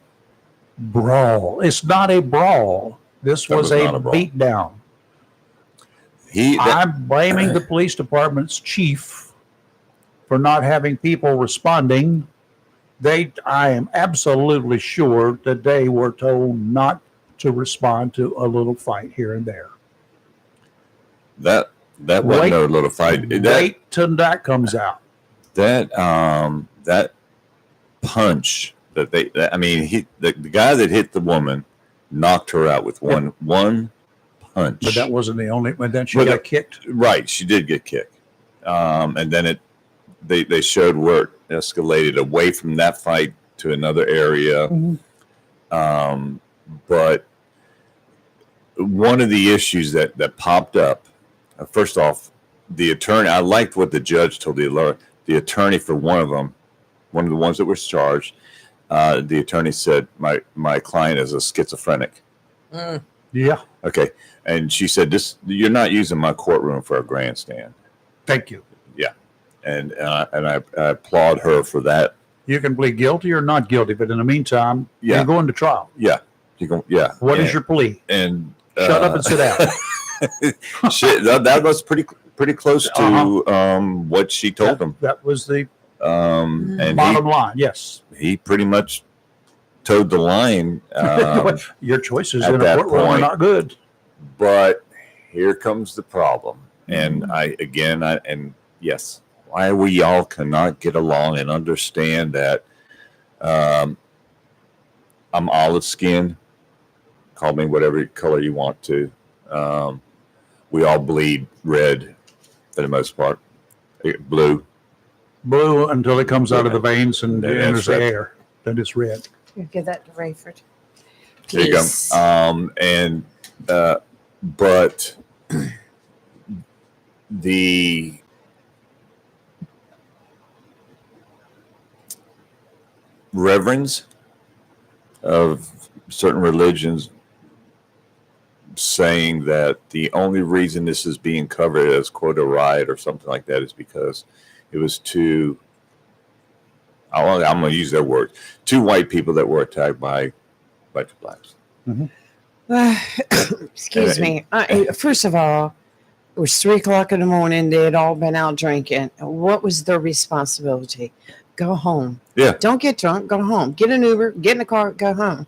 brawl. It's not a brawl. This was a beat down. I'm blaming the police department's chief for not having people responding. I am absolutely sure that they were told not to respond to a little fight here and there. That wasn't no little fight. Wait till that comes out. That punch the guy that hit the woman knocked her out with one punch. But that wasn't the only. And then she got kicked. Right, she did get kicked. And then they showed where it escalated away from that fight to another area. But one of the issues that popped up, first off, the attorney, I liked what the judge told the attorney for one of the ones that was charged. The attorney said, my client is a schizophrenic. Yeah. Okay. And she said, you're not using my courtroom for a grandstand. Thank you. Yeah. And I applaud her for that. You can plead guilty or not guilty, but in the meantime, you're going to trial. Yeah. You can. Yeah. What is your plea? And shut up and sit down. That was pretty close to what she told him. That was the and bottom line. Yes. He pretty much towed the line. Your choices in a courtroom are not good. But here comes the problem. And yes, why we all cannot get along and understand that I'm olive skin. Call me whatever color you want to. We all bleed red for the most part. Blue until it comes out of the veins and enters the air. Then it's red. You give that to Rayford. There you go. But the reverends of certain religions saying that the only reason this is being covered as quote a riot or something like that is because it was I'm going to use their words, 2 white people that were attacked by a bunch of blacks. Excuse me. First of all, it was 3:00 in the morning. They had all been out drinking. What was their responsibility? Go home. Yeah. Don't get drunk. Go home. Get an Uber. Get in the car. Go home.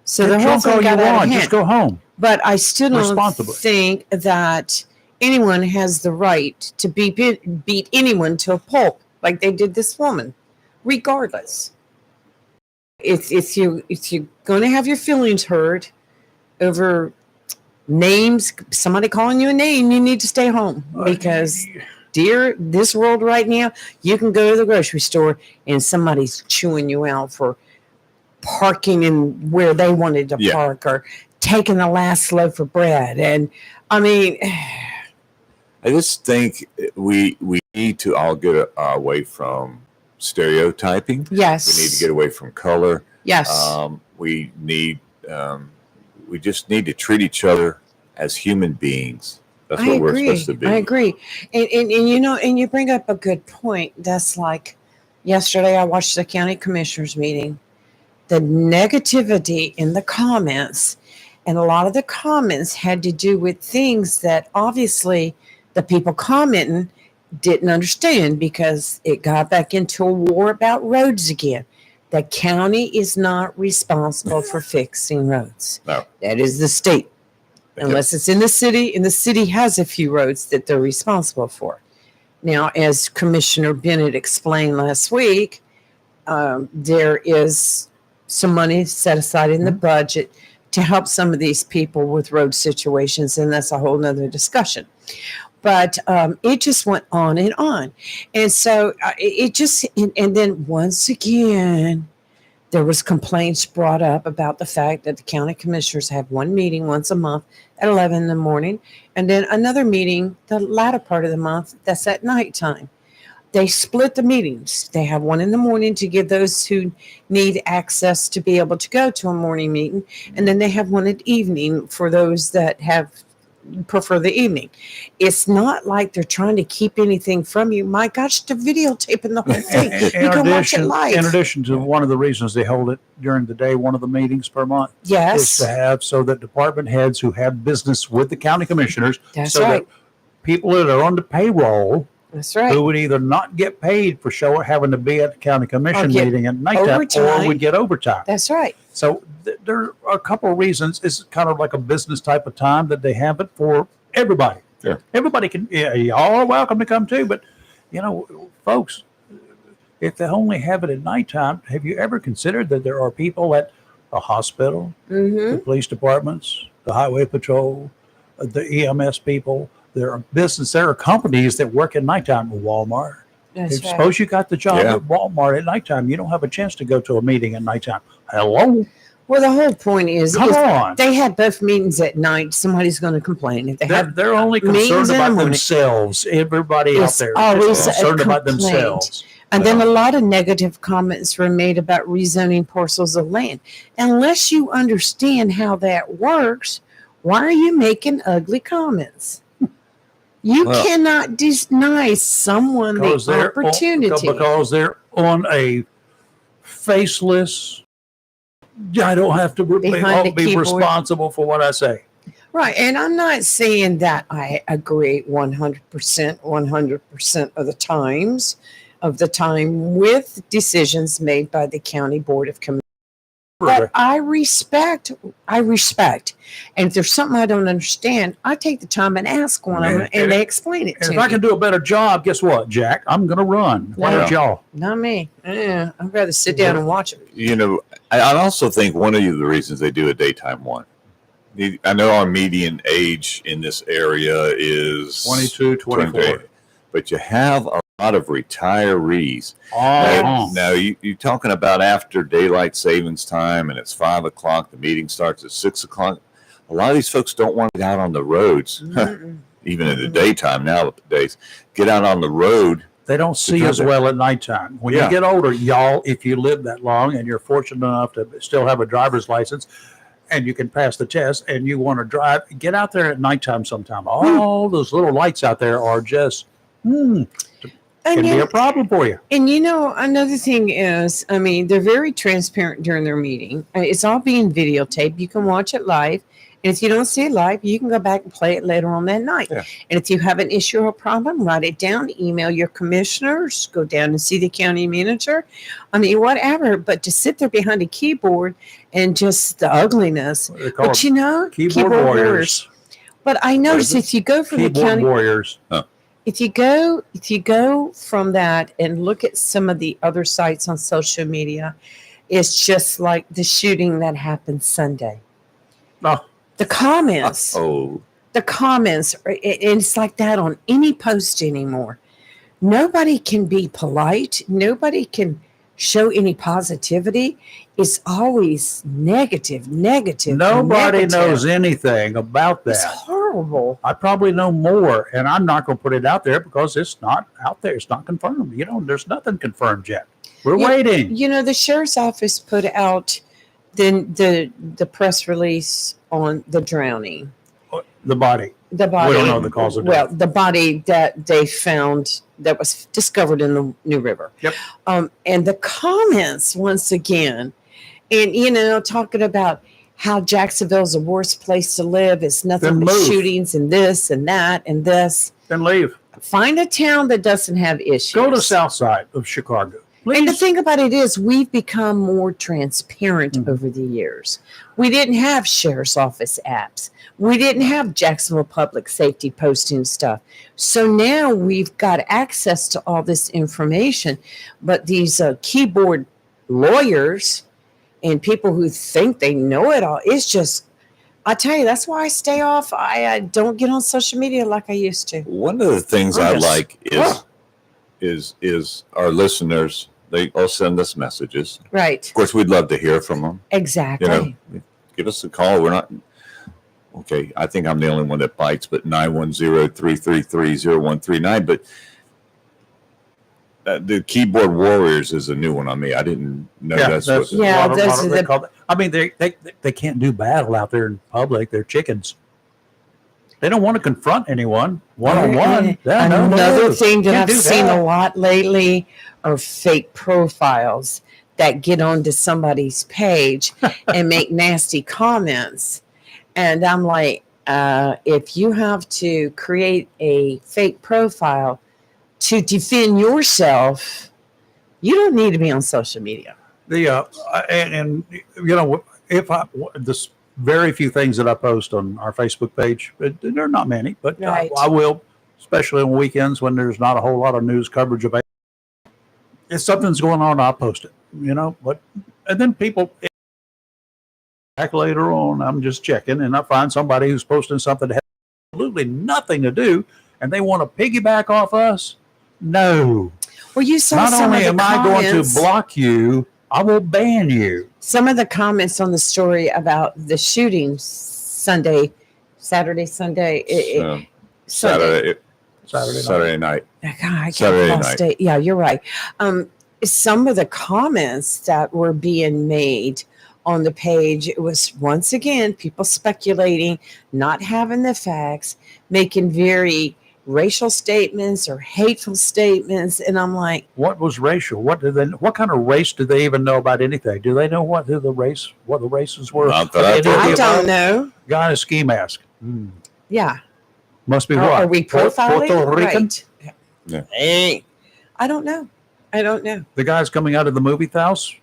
So the whole thing got out of hand. Just go home. But I still don't think that anyone has the right to beat anyone to a pulp like they did this woman, regardless. If you're going to have your feelings hurt over names, somebody calling you a name, you need to stay home because, dear, this world right now, you can go to the grocery store and somebody's chewing you out for parking in where they wanted to park or taking the last loaf of bread. And I mean, I just think we need to all get away from stereotyping. Yes. We need to get away from color. Yes. We need, we just need to treat each other as human beings. That's what we're supposed to be. I agree. And you know, and you bring up a good point. That's like yesterday I watched the county commissioners meeting. The negativity in the comments, and a lot of the comments had to do with things that obviously the people commenting didn't understand, because it got back into a war about roads again. The county is not responsible for fixing roads. No. That is the state. Unless it's in the city, and the city has a few roads that they're responsible for. Now, as Commissioner Bennett explained last week, there is some money set aside in the budget to help some of these people with road situations, and that's a whole nother discussion. But it just went on and on. And so it just, and then once again, there was complaints brought up about the fact that the county commissioners have one meeting once a month at 11 in the morning, and then another meeting the latter part of the month that's at nighttime. They split the meetings. They have one in the morning to give those who need access to be able to go to a morning meeting, and then they have one at evening for those that prefer the evening. It's not like they're trying to keep anything from you. My gosh, they're videotaping the whole thing. You can watch it live. In addition to one of the reasons they hold it during the day, one of the meetings per month is Yes, to have so that department heads who have business with the county commissioners, that's so right. that people that are on the payroll That's right. who would either not get paid for having to be at the county commission get meeting at nighttime, overtime. or would get overtime. That's right. So there are a couple of reasons. It's kind of like a business type of time that they have it for everybody. Sure. Everybody can, y'all are welcome to come too. But, folks, if they only have it at nighttime, have you ever considered that there are people at the hospital, the police departments, the highway patrol, the EMS people? There are companies that work at nighttime at Walmart. That's right. Suppose you got the job Yeah. at Walmart at nighttime. You don't have a chance to go to a meeting at nighttime. Hello? Well, the whole point is, Come if on. they had both meetings at night, somebody's going to complain. If they have They're only meetings concerned in the about morning. themselves. Everybody out It's there always is a concerned about complaint. themselves. And then a lot of negative comments were made about rezoning parcels of land. Unless you understand how that works, why are you making ugly comments? You Well, cannot deny someone the Because opportunity. because they're on a faceless. I don't have to Behind the be keyboard. responsible for what I say. Right. And I'm not saying that I agree 100%, 100% of the time with decisions made by the county board of commissioners. But I respect. And if there's something I don't understand, I take the time and ask one of them, and they explain it And to if I me. can do a better job, guess what, Jack? I'm going to run. Why Yeah. don't y'all? Not me. Yeah, I'd rather sit down and watch it. I also think one of the reasons they do a daytime one. I know our median age in this area is 22, 24. but you have a lot of retirees. Oh. Now you're talking about after daylight savings time, and it's 5 o'clock. The meeting starts at 6 o'clock. A lot of these folks don't want to get out on the roads, even in the daytime nowadays. Get out on the road. They don't see Because as well at nighttime. When Yeah. you get older, y'all, if you live that long and you're fortunate enough to still have a driver's license and you can pass the test and you want to drive, get out there at nighttime sometime. All those little lights out there are just, can be a problem for you. And another thing is, they're very transparent during their meeting. It's all being videotaped. You can watch it live. And if you don't see it live, you can go back and play it later on that night. Yeah. And if you have an issue or a problem, write it down, email your commissioners, go down and see the county manager. Whatever. But to sit there behind a keyboard and just the ugliness. They call But them keyboard warriors. But I notice if you go from the Keyboard county, warriors. if you go from that and look at some of the other sites on social media, it's just like the shooting that happened Sunday. Oh. The comments, Oh, it's like that on any post anymore. Nobody can be polite. Nobody can show any positivity, it's always negative. Nobody knows anything about It's that. horrible. I probably know more, and I'm not going to put it out there because it's not out there. It's not confirmed. There's nothing confirmed yet. We're Yeah. waiting. The sheriff's office put out the press release on the drowning. The body. The body. We don't know the cause of death. Well, the body that they found that was discovered in the New River. Yep. And the comments once again, and talking about how Jacksonville's the worst place to live. It's nothing Then but move. shootings and this and that and this. Then leave. Find a town that doesn't have issues. Go to south side of Chicago. Please. And the thing about it is, we've become more transparent Mhm. over the years. We didn't have sheriff's office apps. We didn't have Jacksonville Public Safety posting stuff. So now we've got access to all this information. But these keyboard lawyers and people who think they know it all, it's just, I tell you, that's why I stay off. I don't get on social media like I used to. One of the things I like is our listeners. They all send us messages. Right. Of course, we'd love to hear from them. Exactly. Give us a call. We're not okay. I think I'm the only one that bites, but 910-333-0139. But the keyboard warriors is a new one on me. I didn't know that's what. Yeah, what those are they the- call it. I mean, they can't do battle out there in public. They're chickens. They don't want to confront anyone one-on-one. Another thing that Can't I've do seen that. a lot lately are fake profiles that get onto somebody's page and make nasty comments. And I'm like, if you have to create a fake profile to defend yourself, you don't need to be on social media. If this very few things that I post on our Facebook page, there are not many, but Right. I will, especially on weekends when there's not a whole lot of news coverage available. If something's going on, I'll post it. And then people back later on, I'm just checking, and I find somebody who's posting something that has absolutely nothing to do, and they want to piggyback off us. No. Well, you saw Not some only of the am I going to comments. block you, I will ban you. Some of the comments on the story about the shooting Saturday, Sunday. Saturday night. God, I can't Saturday fall night. state. Yeah, you're right. Some of the comments that were being made on the page, it was once again people speculating, not having the facts, making very racial statements or hateful statements, and I'm like, What was racial? What kind of race do they even know about anything? Do they know what the races were? Not that I've heard I of. don't know. Guy in a ski mask. Yeah, Must be are, what? are we profiling? Puerto Rican? Right. Yeah. Hey, I don't know. The guys coming out of the movie house?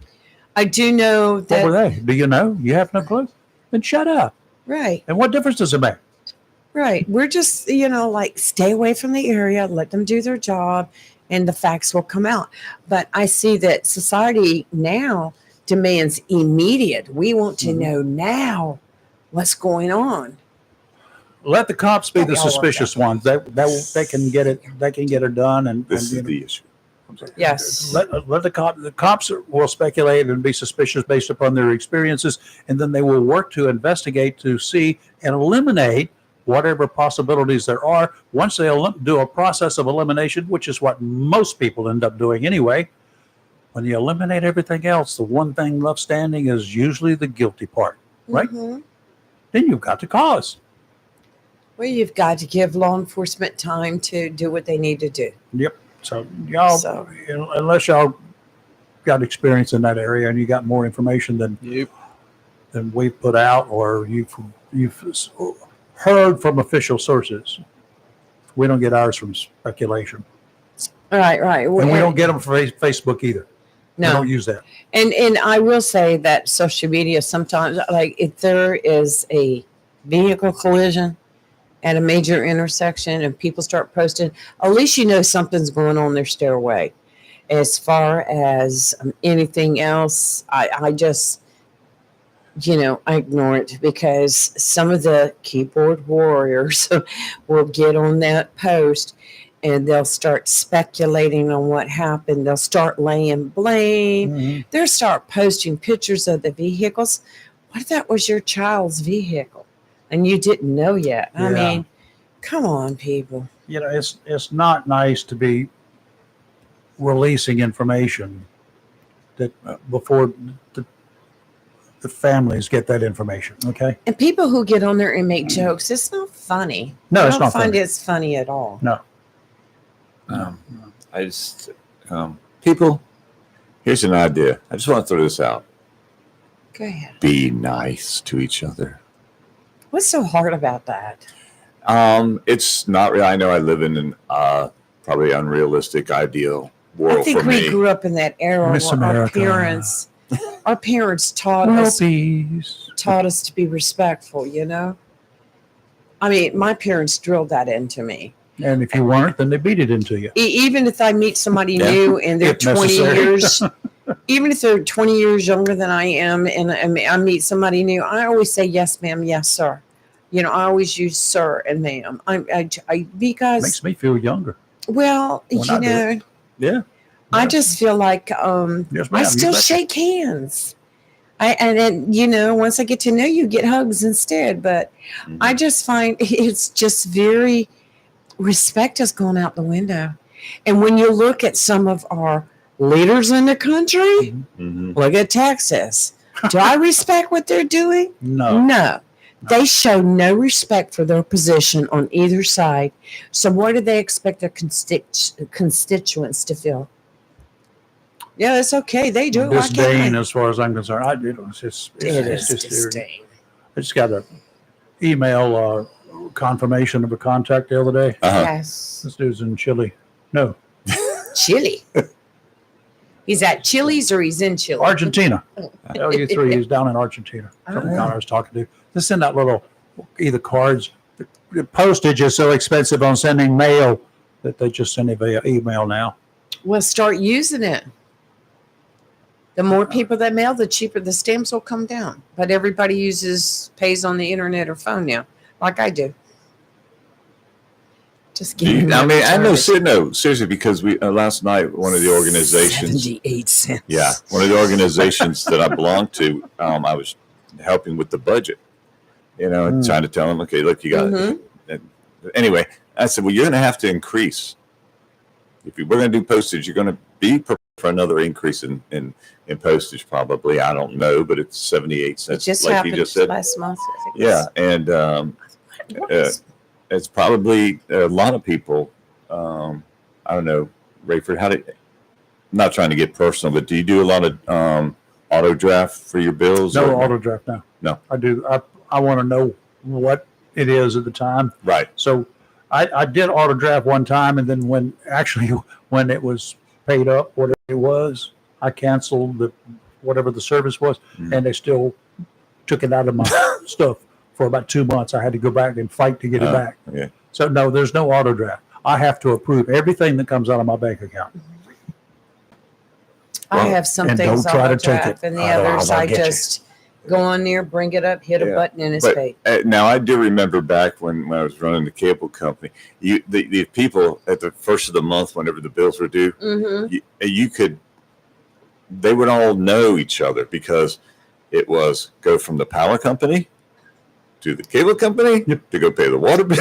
I do know What were that. they? Do you know? You have no clue? Then shut up. Right. And what difference does it make? Right. We're just, like, stay away from the area, let them do their job, and the facts will come out. But I see that society now demands immediate. We want to know now what's going on. Let the cops be the Yeah, all of suspicious ones. They can get it. They can get it done. And This is the issue. I'm sorry. Yes. Let the cops will speculate and be suspicious based upon their experiences, and then they will work to investigate to see and eliminate whatever possibilities there are. Once they do a process of elimination, which is what most people end up doing anyway, when you eliminate everything else, the one thing left standing is usually the guilty part. Right. Mhm. Then you've got the cause. Well, you've got to give law enforcement time to do what they need to do. Yep. So y'all, So- unless y'all got experience in that area and you got more information than we've put out, or you've heard from official sources, we don't get ours from speculation, Right. and we don't get them from Facebook either. We No. don't use that. And I will say that social media sometimes, like if there is a vehicle collision at a major intersection and people start posting, at least you know something's going on there, stay away. As far as anything else, I just, I ignore it, because some of the keyboard warriors will get on that post and they'll start speculating on what happened. They'll start laying blame. Mhm. They'll start posting pictures of the vehicles. What if that was your child's vehicle and you didn't know yet? I Yeah. mean, come on, people. You know, it's not nice to be releasing information that before the families get that information. Okay. And people who get on there and make jokes, it's not funny. No, I it's don't not find funny. it's funny at all. No. I just, people, here's an idea. I just want to throw this out. Go ahead. Be nice to each other. What's so hard about that? It's not really, I know I live in an probably unrealistic ideal world I think for we me. grew up in that era Miss where America. our parents taught World us peace. to be respectful, you know? I mean, my parents drilled that into me. And if you weren't, then they beat it into you. Even if I meet somebody Yeah. new and they're If 20 necessary. years, even if they're 20 years younger than I am, and I meet somebody new, I always say, yes, ma'am, yes, sir. You know, I always use sir and ma'am. Because, Makes me feel younger. well, When I you do know, Yeah. I just feel like Yes, I ma'am, still you betcha. shake hands. And then, you know, once I get to know you, get hugs instead. But I just find it's just very, respect has gone out the window. And when you look at some of our leaders in the country, Mhm. look at Texas. Do I respect what they're doing? No. No. They show no respect for their position on either side. So what do they expect their constituents to feel? Yeah, it's okay. They do it. Why Disdain, can't I? as far as I'm concerned. It's just, It it's is just disdain. I just got an email confirmation of a contact the other day. Uh-huh. Yes. This dude's in Chile. No, Chile. He's at Chili's or he's in Chile? Argentina. LU3. He's down in Argentina. Some Oh. guy I was talking to. They send out little either cards. The postage is so expensive on sending mail that they just send it via email now. Well, start using it. The more people that mail, the cheaper the stamps will come down. But everybody pays on the internet or phone now, like I do. Just Do you- kidding. I mean, I know, seriously, because we last night one of the organizations, 78 cents. yeah, one of the organizations that I belong to, I was helping with the budget, you know, and trying to tell them, okay, look, you got Mhm. it. Anyway, I said, well, you're going to have to increase. If we're going to do postage, you're going to be for another increase in postage, probably. I don't know, but it's 78 It cents, just like happened you just said. last month. I think. Yeah, and it's probably a lot of people. I don't know, Rayford. I'm not trying to get personal, but do you do a lot of auto draft for your bills? No or- auto draft now. No. I do. I want to know what it is at the time. Right. So I did auto draft one time, and then when it was paid up, whatever it was, I canceled whatever the service was, Mhm. and they still took it out of my stuff for about 2 months. I had to go back and fight to get it back. Yeah. So no, there's no auto draft. I have to approve everything that comes out of my bank account. I have some and things don't try I'll to take draft, it. and the I'll others I get you. just go on there, bring it up, hit a Yeah. button, and it's But paid. now I do remember back when I was running the cable company, the people at the first of the month, whenever the bills were due, Mm-hmm. they would all know each other because it was go from the power company to the cable company Yep. to go pay the water bill.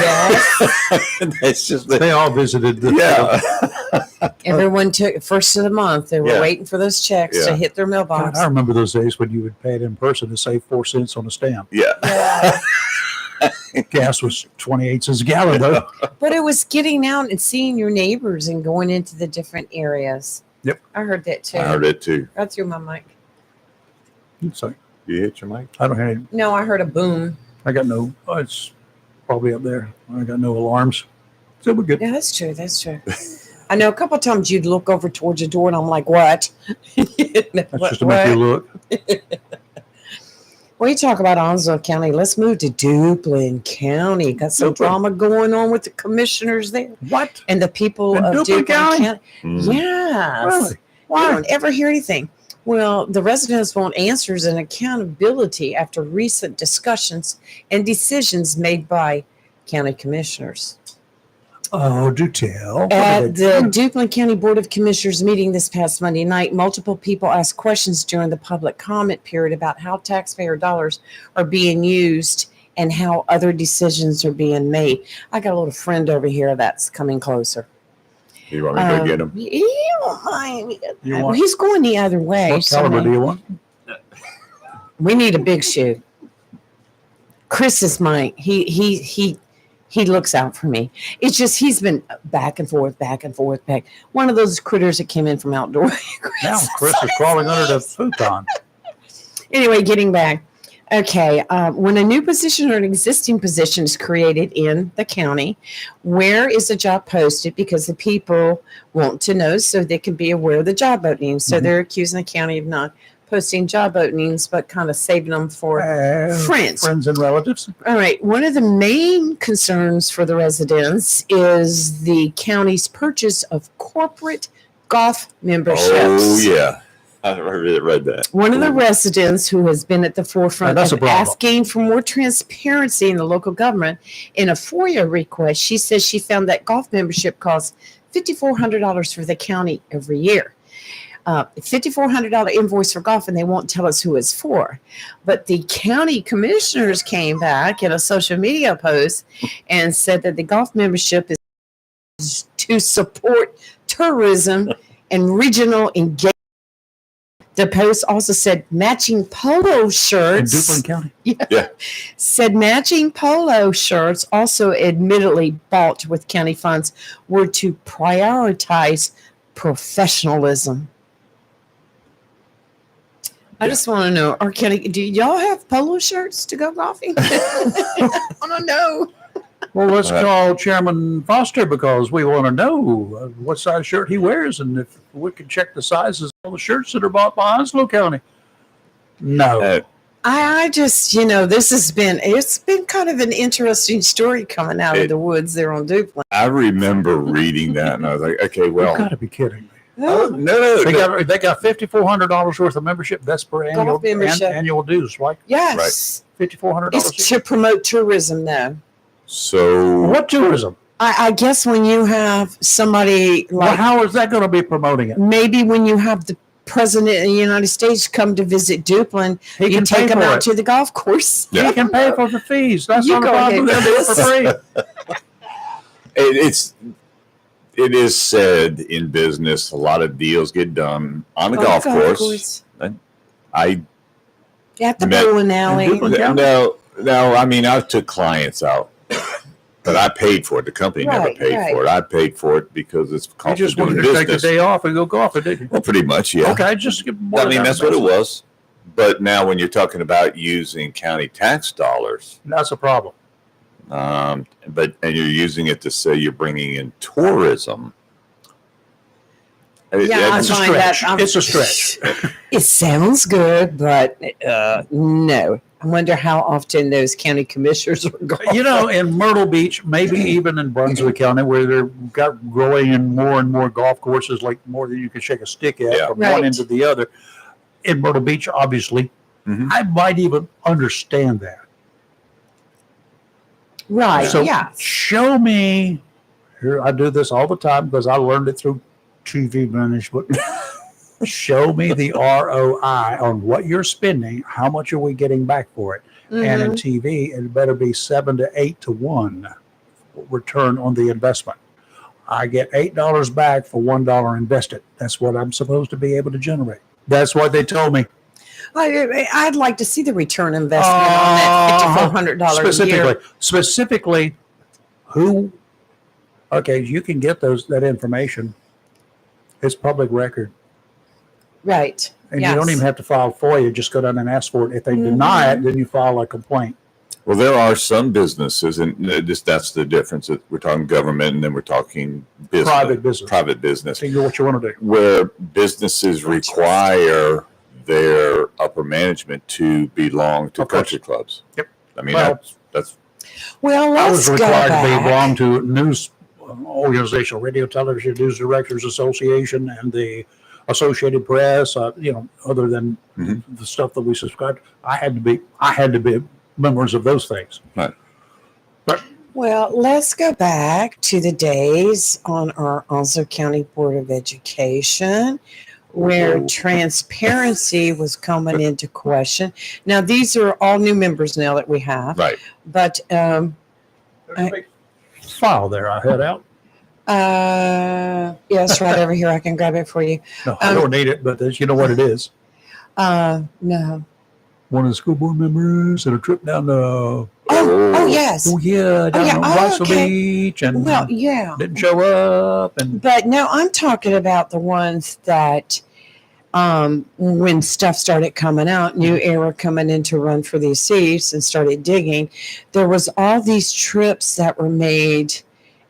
That's just They all visited the yeah. Everyone took first of the month. They were Yeah. waiting for those checks Yeah. to hit their God, mailbox. I remember those days when you would pay it in person to save 4 cents on a stamp. Yeah. Gas was 28 cents a gallon, though. But it was getting out and seeing your neighbors and going into the different areas. Yep. I heard that too. I heard it too. Right through my mic. So You hit your mic? I don't have any, No, I heard a boom. I got no, it's probably up there. I got no alarms. So we're good. Yeah, that's true. That's true. I know a couple of times you'd look over towards the door and I'm like, what? That's just to make you look. Well, you talk about Onslow County. Let's move to Duplin County. Got some Duplin. drama going on with the commissioners there What? and the people In of Duplin Duplin County? County. Mm. Yes. Really? I Why? don't ever hear anything. Well, the residents want answers and accountability after recent discussions and decisions made by county commissioners. Oh, do tell. At the Duplin County Board of Commissioners meeting this past Monday night, multiple people asked questions during the public comment period about how taxpayer dollars are being used and how other decisions are being made. I got a little friend over here that's coming closer. You want me to go get him? You want- He's going the other way. What so caliber do you want? we need a big shoe. Chris is mine. He looks out for me. It's just he's been back and forth. One of those critters that came in from outdoor. Now Chris is crawling under the futon. Anyway, getting back. Okay, when a new position or an existing position is created in the county, where is the job posted? Because the people want to know so they can be aware of the job openings. So they're accusing the county of not posting job openings, but kind of saving them for friends and relatives. All right. One of the main concerns for the residents is the county's purchase of corporate golf memberships. Oh, yeah. I read that. One of the residents who has been at the forefront That's a of problem. asking for more transparency in the local government in a FOIA request, she says she found that golf membership costs $5,400 for the county every year. $5,400 invoice for golf, and they won't tell us who it's for. But the county commissioners came back in a social media post and said that the golf membership is to support tourism and regional engagement. The post also said matching polo In shirts. Duplin County. Yeah. Said matching polo shirts, also admittedly bought with county funds, were to prioritize professionalism. I just want to know, our county, do y'all have polo shirts to go golfing? I want to know. Well, let's All right. call Chairman Foster because we want to know what size shirt he wears and if we can check the sizes of all the shirts that are bought by Onslow County. No. I just, it's been kind of an interesting story coming out of the woods there on Duplin. I remember reading that, and I was like, okay, You've well. got to be kidding me. Oh, no. They got $5,400 worth of membership. That's per annual membership. annual dues, right? Yes. $5,400. It's to promote tourism, though. So, What tourism? I guess when you have somebody Well, like how is that going to be promoting it? maybe when you have the president of the United States come to visit Duplin, He you can take pay them for out it. to the golf course. Yeah. He can pay for the fees. That's You not a go problem. ahead. They'll do it for free. it is said in business, a lot of deals get done on the golf course. I At the Met- bowling alley. Duplin County. no. I mean, I've took clients out, but I paid for it. The company never Right, paid right. for it. I paid for it because it's You cost just of doing wanted to take the business. day off and go golfing, didn't you? Well, pretty much, yeah. Okay, just get I mean, that's what it was. But now, when you're talking about using county tax dollars, That's a problem. and you're using it to say you're bringing in tourism. Yeah, It's a find that- stretch. It's a stretch. It sounds good, but no. I wonder how often those county commissioners are going. In Myrtle Beach, maybe even in Brunswick County, where they're got growing in more and more golf courses, like more than you can shake a stick at Yeah. from Right. one end to the other. In Myrtle Beach, obviously, Mhm. I might even understand that. Right, So yeah. show me. Here, I do this all the time because I learned it through TV management. Show me the ROI on what you're spending. How much are we getting back for it? And in Mhm. TV, it better be 7 to 8 to 1 return on the investment. I get $8 back for $1 invested. That's what I'm supposed to be able to generate. That's what they told me. I'd like to see the return investment on that $5,400 a year. Specifically, who? Okay, you can get that information. It's public record, Right. and you don't Yes. even have to file FOIA. Just go down and ask for it. If they deny it, then you file a complaint. Well, there are some businesses, and that's the difference. We're talking government, and then we're talking business, Private business. Figure what you want to do. where businesses require their upper management to belong to Of course. country clubs. Yep. I mean, Well, that's Well, I let's was go required to back. belong to news organization, Radio Television News Directors Association, and the Associated Press. Other than Mhm. the stuff that we subscribed, I had to be members of those things. Right. But Well, let's go back to the days on our Onslow County Board of Education where transparency was coming into question. Now, these are all new members now that we have, Right. but There's a big file there I had out. yes, right over here. I can grab it for you. No, I don't need it, but you know what it is. No. One of the school board members had a trip down to Oh, yes. down yeah. to Oh, Roswell okay. Beach and Well, yeah. didn't show up. And But no, I'm talking about the ones that when stuff started coming out, new era coming in to run for these seats and started digging, there was all these trips that were made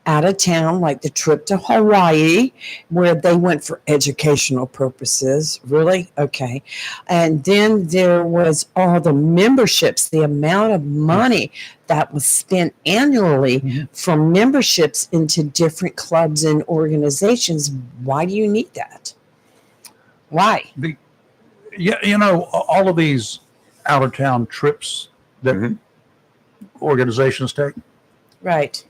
out of town, like the trip to Hawaii, where they went for educational purposes. Really? Okay. And then there was all the memberships, the amount of money that was spent annually for memberships into different clubs and organizations. Why do you need that? Why? you know, all of these out of town trips that Mhm. organizations take. Right.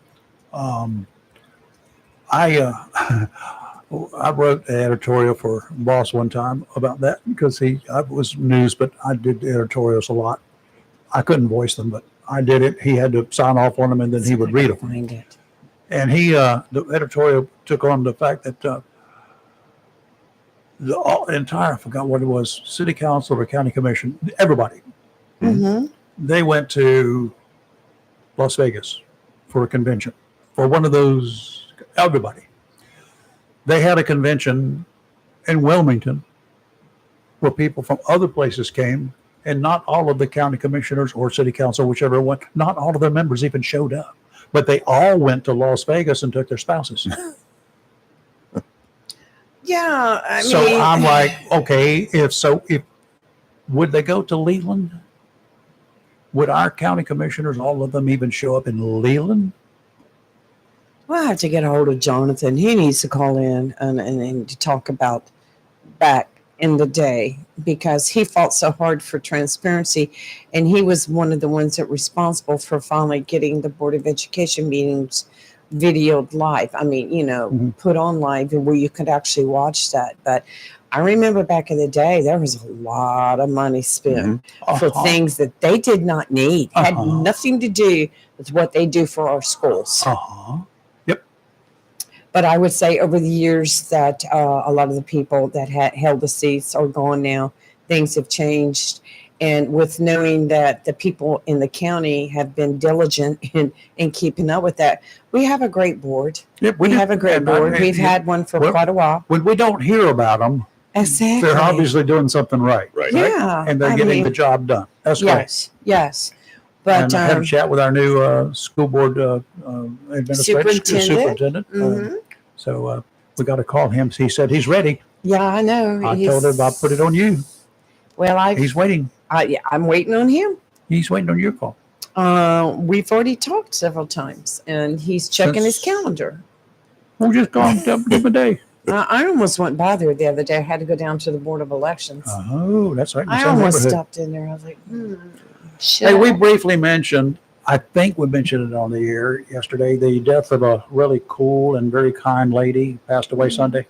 I wrote an editorial for Boss one time about that because I was news, but I did editorials a lot. I couldn't voice them, but I did it. He had to sign off on them, and then he would read them. Find it. And the editorial took on the fact that the entire, I forgot what it was, city council or county commission, everybody, Mm-hmm. they went to Las Vegas for a convention, for one of those, everybody. They had a convention in Wilmington where people from other places came, and not all of the county commissioners or city council, whichever one, not all of their members even showed up. But they all went to Las Vegas and took their spouses. Yeah, I mean, So I'm like, okay, if would they go to Leland? Would our county commissioners, all of them, even show up in Leland? we'll have to get a hold of Jonathan. He needs to call in and to talk about back in the day because he fought so hard for transparency, and he was one of the ones that responsible for finally getting the Board of Education meetings videoed live. I mean, put on live and where you could actually watch that. But I remember back in the day, there was a lot of money spent for things that they did not need, had nothing to do with what they do for our schools. Yep. But I would say over the years that a lot of the people that had held the seats are gone now. Things have changed. And with knowing that the people in the county have been diligent in keeping up with that, we have a great board. Yep, We have a great board. We've had one for quite a while. When we don't hear about them, Exactly. they're obviously doing something right. Right. Yeah. And they're I getting mean, the job done. That's great. Yes. But And I had a chat with our new school board superintendent. mhm. So we got to call him. He said he's ready. Yeah, I know. I told him I'll put it on you. Well, He's waiting. I'm waiting on him. He's waiting on your call. We've already talked several times, and he's checking his calendar. We'll just call him, give him a day. I almost went by there the other day. I had to go down to the Board of Elections. Oh, that's right. in the I same almost neighborhood. stopped in there. I was like, Hey, we shit. briefly mentioned, I think we mentioned it on the air yesterday, the death of a really cool and very kind lady passed away Sunday.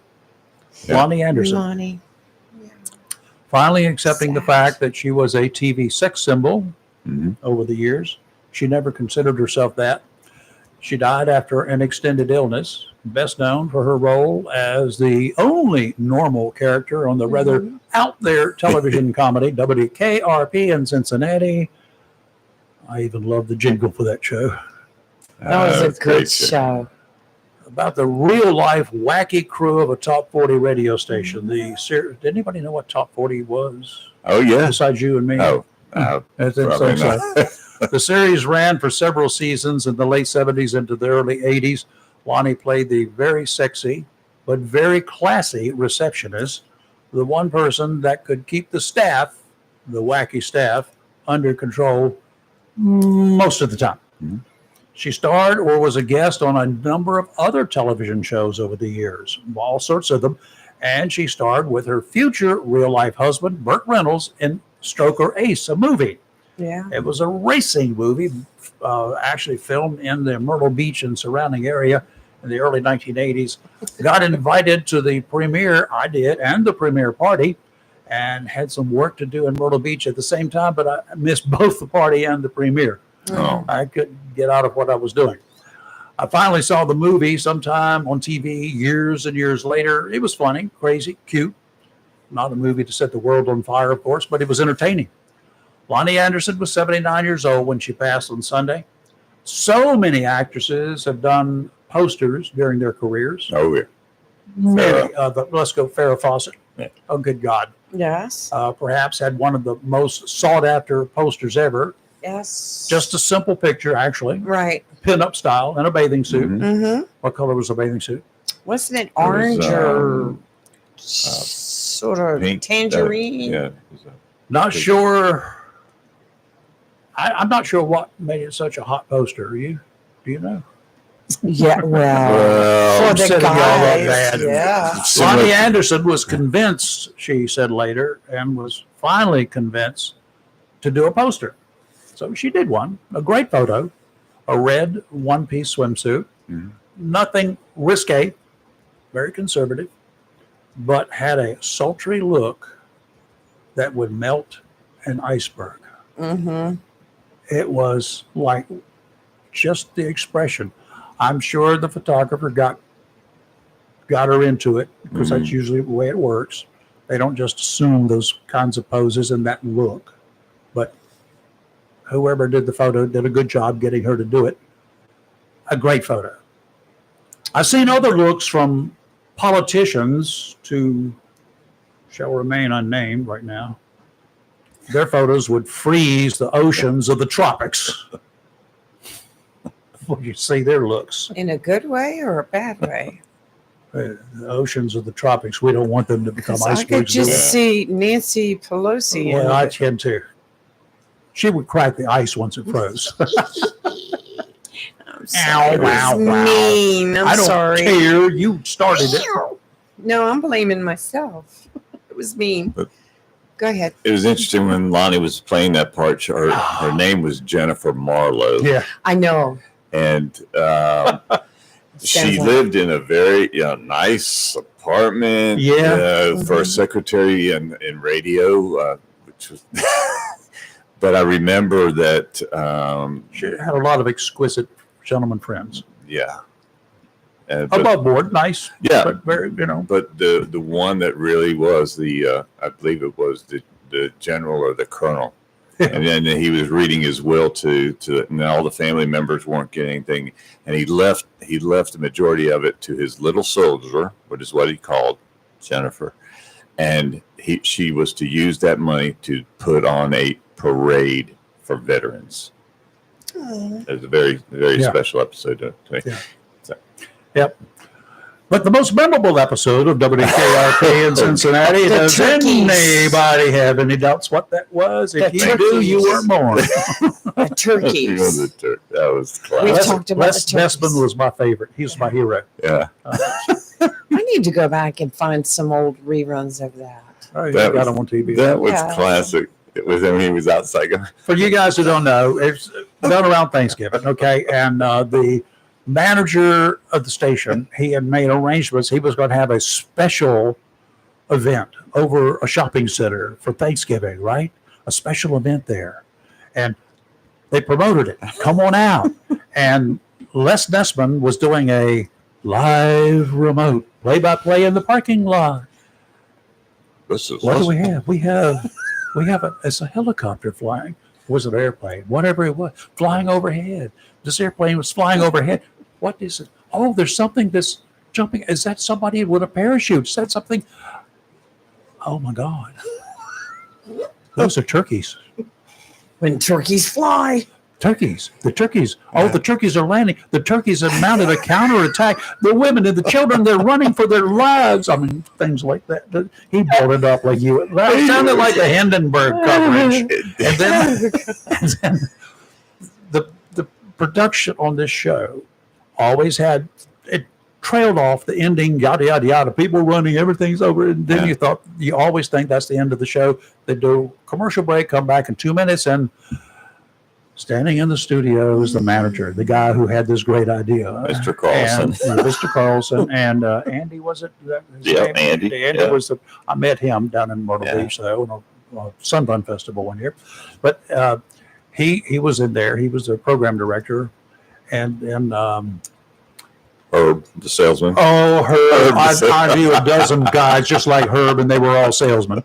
Yeah. Lonnie Anderson. Money. Finally accepting the Sad. fact that she was a TV sex symbol Mhm. over the years. She never considered herself that. She died after an extended illness, best known for her role as the only normal character on the rather out there television comedy WKRP in Cincinnati. I even love the jingle for that show. That was a Great good show. About the real life wacky crew of a top 40 radio station. Did anybody know what top 40 was? Oh, yeah. Besides you and me. Oh, That's it, probably so- not. The series ran for several seasons in the late 70s into the early 80s. Lonnie played the very sexy but very classy receptionist, the one person that could keep the staff, the wacky staff, under control most of the time. Mhm. She starred or was a guest on a number of other television shows over the years, all sorts of them, and she starred with her future real-life husband, Burt Reynolds, in Stroker Ace, a movie. Yeah. It was a racing movie, actually filmed in the Myrtle Beach and surrounding area in the early 1980s. Got invited to the premiere, I did, and the premiere party, and had some work to do in Myrtle Beach at the same time, but I missed both the party and the premiere. Oh. I couldn't get out of what I was doing. I finally saw the movie sometime on TV years and years later. It was funny, crazy, cute. Not a movie to set the world on fire, of course, but it was entertaining. Lonnie Anderson was 79 years old when she passed on Sunday. So many actresses have done posters during their careers. Oh, yeah. Many. Let's go Farrah Fawcett. Yeah. Oh, good God. Yes. Perhaps had one of the most sought after posters ever. Yes. Just a simple picture, actually. right. Pin-up style in a bathing suit. Mhm. Mm-hmm. What color was the bathing suit? Wasn't it It was, orange or uh, sort of pink, tangerine? Yeah. it was Not Pink. sure. I'm not sure what made it such a hot poster. Do you know? Yeah, well, Well, for the setting y'all up guys, bad. yeah. Similar- Lonnie Anderson was convinced, she said later, and was finally convinced to do a poster. So she did one, a great photo, a red one-piece swimsuit, Mhm. nothing risque, very conservative, but had a sultry look that would melt an iceberg. Mm-hmm. It was like just the expression. I'm sure the photographer got her into it because that's usually the way it works. They don't just assume those kinds of poses and that look, but whoever did the photo did a good job getting her to do it. A great photo. I've seen other looks from politicians to shall remain unnamed right now. Their photos would freeze the oceans of the tropics. When you see their looks, In a good way or a bad way? the oceans of the tropics, we don't want them to become 'Cause I could icebergs. do just see Nancy Pelosi. we? in Well, I it. can too. She would crack the ice once it froze. I'm sorry. Ow, wow, It was wow. mean. I'm I don't sorry. care. You started it. No, I'm blaming myself. It was mean. But- Go ahead. It was interesting when Lonnie was playing that part. Her name was Jennifer Marlowe. Yeah. I know. And she Sounds like- lived in a very nice apartment. Yeah. For a secretary in radio, which was. But I remember that. She had a lot of exquisite gentleman friends. Yeah. But, Above board, nice. yeah. But very, But the one that really was I believe it was the general or the colonel. And then he was reading his will to and all the family members weren't getting anything, and he left the majority of it to his little soldier, which is what he called Jennifer, and she was to use that money to put on a parade for veterans. It was a very Yeah. special episode to me. Yeah. Yep. But the most memorable episode of WKRP in Cincinnati, The does turkeys. anybody have any doubts what that was? If The you do, you turkeys. weren't born. The turkeys. That was We've classic. talked about Les the turkeys. Nessman was my favorite. He was my hero. Yeah. I need to go back and find some old reruns of that. Oh, you That got was- him on TV. That was Yeah. classic. It was when he was outside. For you guys who don't know, it's done around Thanksgiving, okay? And the manager of the station, he had made arrangements. He was going to have a special event over a shopping center for Thanksgiving, right? A special event there. And they promoted it. Come on out. And Les Nessman was doing a live remote play-by-play in the parking lot. This is What do we have? We have it's a helicopter flying. Was it an airplane? Whatever it was, flying overhead. This airplane was flying overhead. What is it? Oh, there's something that's jumping. Is that somebody with a parachute? Is that something? Oh my God. Those are turkeys. When turkeys fly. Turkeys. The turkeys. Oh, the turkeys are landing. The turkeys have mounted a counterattack. The women and the children, they're running for their lives. I mean, things like that. He brought it up like you. That sounded like the Hindenburg coverage. And then the production on this show always had it. trailed off. The ending, yada yada yada. People running, everything's over, and then you always think that's the end of the show. They do commercial break, come back in 2 minutes, and standing in the studio is the manager, the guy who had this great idea, Mr. Carlson. And, Mr. Carlson, and Andy, was it? His name? Andy. Andy was I met him down in Myrtle Beach, though, on a Sunburn Festival one year. But he was in there. He was the program director, and Herb, the salesman. Oh, Herb! Herb. I knew a dozen guys just like Herb, and they were all salesmen.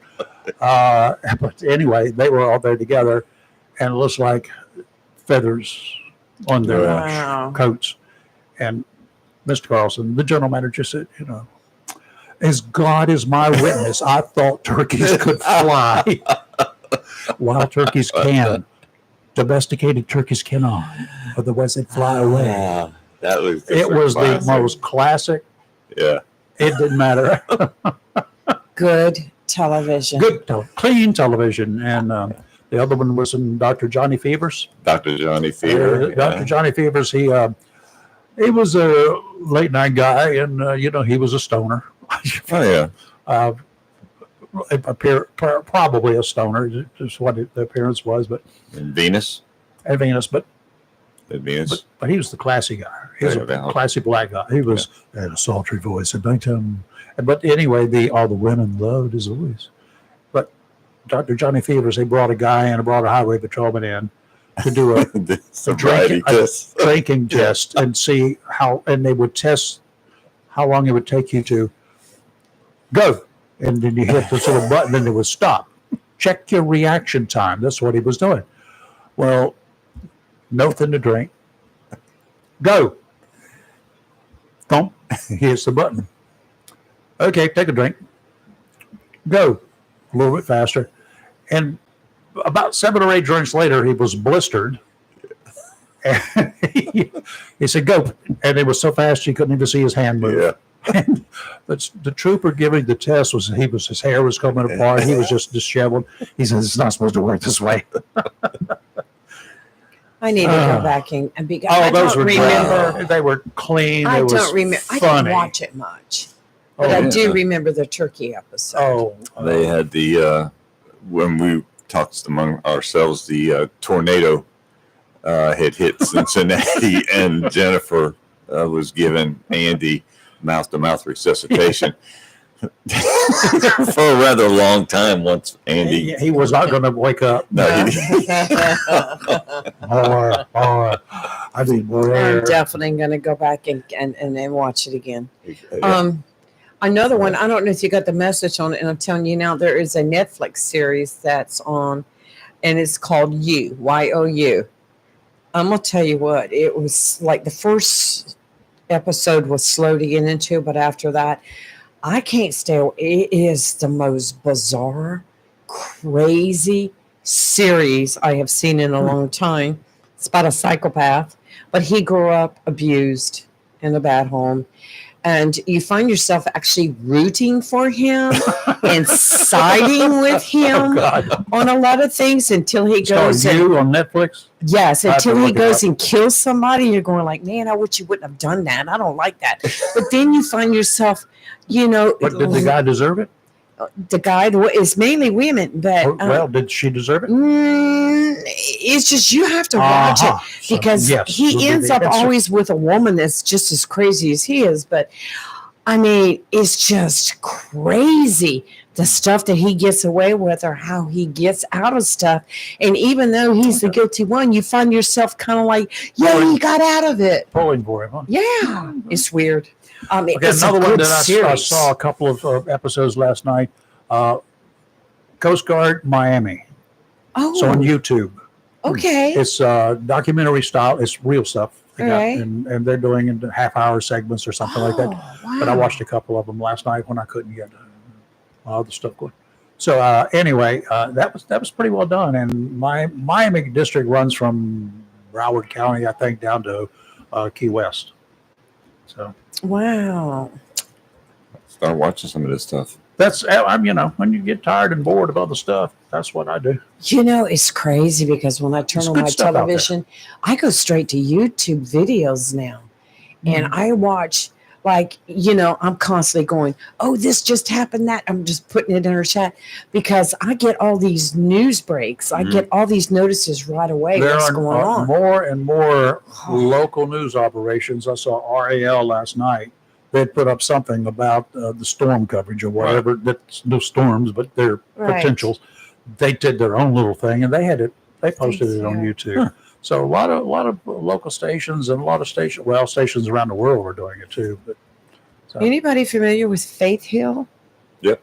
But anyway, they were all there together, and it looks like feathers on their coats. And Mr. Carlson, the general manager, said, as God is my witness, I thought turkeys could fly. Wild turkeys can. Domesticated turkeys cannot. Otherwise, they'd fly away. That was It was the most classic. Yeah. It didn't matter. Good television. Clean television. And the other one was in Dr. Johnny Fevers. Dr. Johnny Fever. Dr. Johnny Fevers, he was a late night guy, and he was a stoner. Oh yeah. Probably a stoner, just what the appearance was, but And Venus. and Venus, but Venus. he was the classy guy. He was a classy black guy. He was had a sultry voice at nighttime. But anyway, all the women loved his voice. But Dr. Johnny Fevers, they brought a guy in, brought a highway patrolman in to do a drinking test and see how, and they would test how long it would take you to go. And then you hit this little button and it would stop. Check your reaction time. That's what he was doing. Well, nothing to drink. Go. Thump. He hits the button. Okay, take a drink. Go. A little bit faster. And about 7 or 8 drinks later, he was blistered. And he said, go. And it was so fast you couldn't even see his hand move. Yeah. And the trooper giving the test his hair was coming apart. He was just disheveled. He says, it's not supposed to work this way. I need to go back and because I those don't were remember. They were clean. I It don't remember. was I funny. didn't watch it much, but I do remember the turkey episode. They had the when we talked among ourselves, the tornado had hit Cincinnati, and Jennifer was giving Andy mouth-to-mouth resuscitation for a rather long time. Once Andy, he was not going to wake up. no, I need more air. I'm definitely going to go back and watch it again. yeah. Another one, I don't know if you got the message on it, and I'm telling you now, there is a Netflix series that's on, and it's called You, Y-O-U. I'm going to tell you what, it was like the first episode was slow to get into, but after that, I can't stay away. It is the most bizarre, crazy series I have seen in a long time. It's about a psychopath, but he grew up abused in a bad home. And you find yourself actually rooting for him and siding with him on a lot of things until he goes. You on Netflix? Yes, until he goes up. and kills somebody. You're going like, man, I wish you wouldn't have done that. I don't like that. But then you find yourself, But did the guy deserve it? the guy is mainly women, but Well, did she deserve it? it's just you have to watch it because yes, would he be ends the up answer. always with a woman that's just as crazy as he is. But I mean, it's just crazy the stuff that he gets away with or how he gets out of stuff. And even though he's the guilty one, you find yourself kind of like, yeah, he got out of it. Pulling for him, huh? Yeah, it's weird. Okay, It's another a one good that I series. saw a couple of episodes last night. Coast Guard Miami. It's on Oh, YouTube. okay. It's documentary style. It's real stuff. They got- Alright. and they're doing in half-hour segments or something like that. Oh, But I wow. watched a couple of them last night when I couldn't get all the stuff going. So anyway, that was pretty well done. And my Miami district runs from Broward County, I think, down to Key West. So Wow. Start watching some of this stuff. that's when you get tired and bored of other stuff, that's what I do. It's crazy because when I turn There's on good my stuff out there. television, I go straight to YouTube videos now. And I watch, like, I'm constantly going, oh, this just happened, that. I'm just putting it in her chat because I get all these news breaks. I get all these notices right away. There What's are going on? more and more local news operations. I saw RAL last night. They'd put up something about the storm coverage or whatever. That's no storms, but their Right. potentials. They did their own little thing, and they had it. They posted it on Yeah. YouTube. Huh. So a lot of local stations and a lot of stations around the world are doing it too. But so, Anybody familiar with Faith Hill? Yep.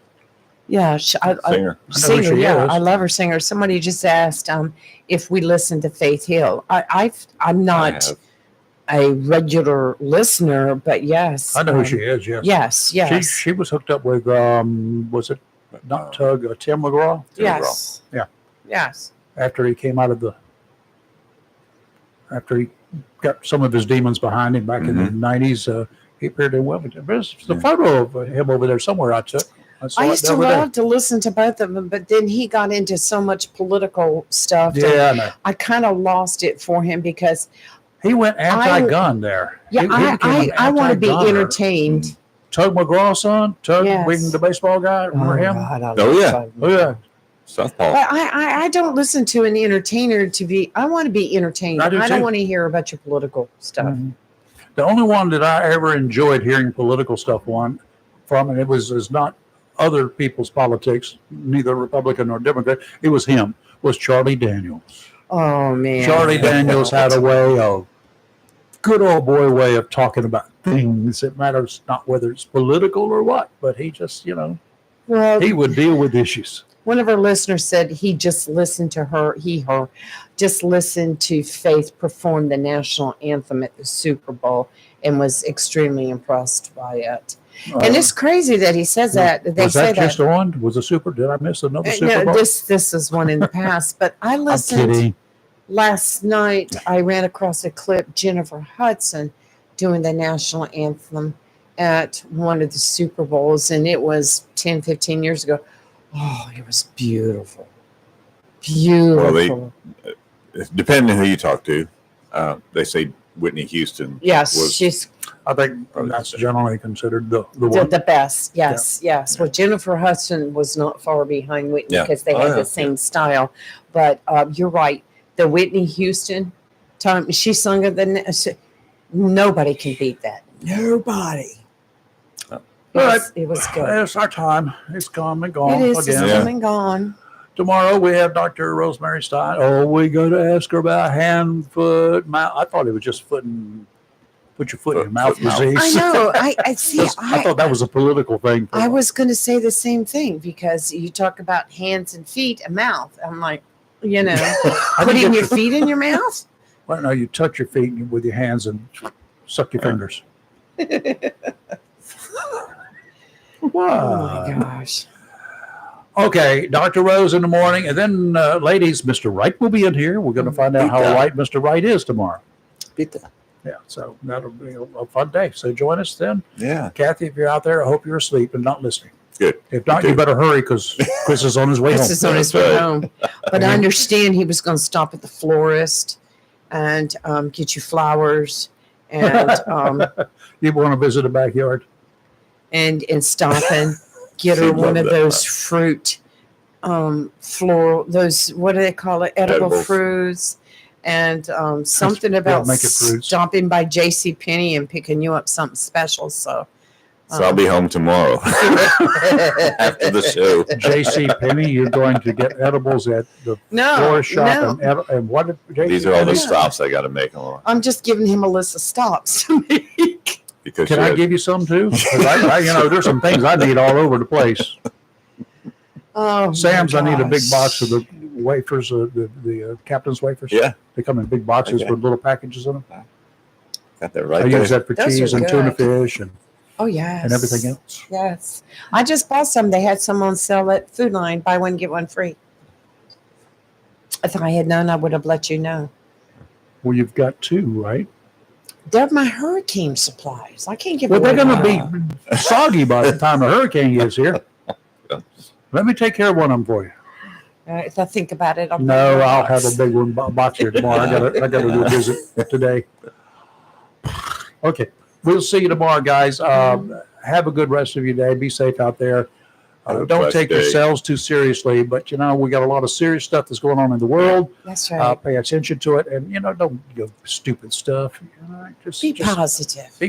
Yeah, Singer. I know who singer. she Yeah, is. I love her singer. Somebody just asked if we listen to Faith Hill. I'm I not have. a regular listener, but yes, I know who she is. Yes. Yes. She was hooked up with was it not Tug Tim McGraw Tim Yes. Yeah. Yes. after he came out of after he got some of his demons behind him back in the 90s. He appeared in Wilmington. There's the photo of him over there somewhere. I took. saw I it used to over there. love to listen to both of them, but then he got into so much political stuff. Yeah, I know. I kind of lost it for him because He went anti-gun there. He became an I want to be anti-gunner. entertained. Tug McGraw's son, Tug, Yes. Wing, the baseball guy. Remember him? God, I Oh, love yeah. Tug. Oh yeah. Southpaw. But I don't listen to an entertainer to be. I want to be entertained. I do don't too. want to hear about your political stuff. Mhm. The only one that I ever enjoyed hearing political stuff from, and it was not other people's politics, neither Republican nor Democrat. It was him. Was Charlie Daniels. Oh man, Charlie Daniels had a good old boy way of talking about things. It matters not whether it's political or what, but he just, Well, he would deal with issues. one of our listeners said he just listened to her just listened to Faith perform the national anthem at the Super Bowl and was extremely impressed by it. And it's crazy that he says that. They was say that just on? Was a super? Did I miss another Super No, Bowl? this is one in the past, but I I'm listened kidding. last night. I ran across a clip, Jennifer Hudson doing the national anthem at one of the Super Bowls, and it was 10, 15 years ago. Oh, it was beautiful. Beautiful. Depending on who you talk to, they say Whitney Houston. Yes, was- she's I think that's generally considered the one. the best. Yes. Well, Jennifer Hudson was not far behind Whitney Yeah. because they Oh, had yeah. the same style. But you're right. The Whitney Houston time she sung it. Nobody can beat that. Nobody. It was good. It's our time. It's come and gone It is. It's again. Yeah. come and gone. Tomorrow we have Dr. Rosemary Stein. Oh, we got to ask her about hand, foot, mouth. I thought it was just put your foot in your mouth Foot, mouth. disease. I know. I see. I thought that was a political thing. I was going to say the same thing because you talk about hands and feet and mouth. I'm like, How do you putting get your feet in your mouth. Well, no, you touch your feet with your hands and suck your fingers. Oh my gosh. Okay, Dr. Rose in the morning. And then, ladies, Mr. Wright will be in here. We're going to find out how right Mr. Wright is tomorrow. Yeah, so that'll be a fun day. So join us then. Yeah. Kathy, if you're out there, I hope you're asleep and not listening. Good. If not, Me you too. better hurry because Chris is on his way home. This is on his way home. But I understand he was going to stop at the florist and get you flowers and You want to visit the backyard? and stop and get her She'd one love of that. those fruit floral, those, what do they call it? Edible Edibles. fruits. And something about make it fruits. stopping by J.C. Penney and picking you up something special. So So I'll be home tomorrow after the show. J.C. Penney, you're going to get edibles at the no, florist shop. no. And what did J.C. These are all the Penney? stops I got to make on I'm just giving him a list of stops to make. because Can I give you some too? 'Cause there's some things I need all over the place. Oh, Sam's, my I need a big gosh. box of the wafers, the captain's wafers. Yeah, They come in big boxes Okay. with little packages in them. got that I right use there. that for Those cheese are and tuna good. fish and Oh, yes. everything else. Yes. I just bought some. They had some on sale at Food Line. Buy one, get one free. If I had known, I would have let you know. Well, you've got two, right? They're my hurricane supplies. I can't give Well, they're away going to mine. be soggy by the time the hurricane gets here. Let me take care of one of them for you. If I think about it, I'll No, I'll have a big one box here tomorrow. I got to go visit today. Okay. We'll see you tomorrow, guys. Have a good rest of your day. Be safe out there. Have a Don't blessed take day. yourselves too seriously, but we got a lot of serious stuff that's going on in the world. That's right. Pay attention to it, and don't do stupid stuff. Be positive.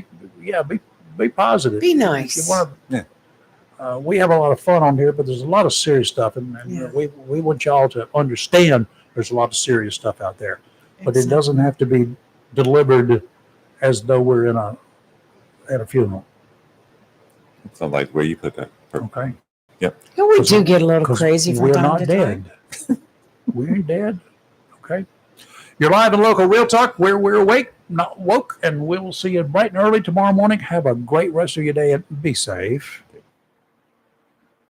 Be positive. Be If nice. you wanna- we have a lot of fun on here, but there's a lot of serious stuff, and Yeah. we want y'all to understand there's a lot of serious stuff out there, but it doesn't have to be delivered as though we're at a funeral. Sounds like where you put that. Okay. Yeah, we do get a little 'Cause crazy from we're time not to dead. time. We ain't dead. Okay. You're live in Local Real Talk, where we're awake, not woke, and we'll see you bright and early tomorrow morning. Have a great rest of your day and be safe.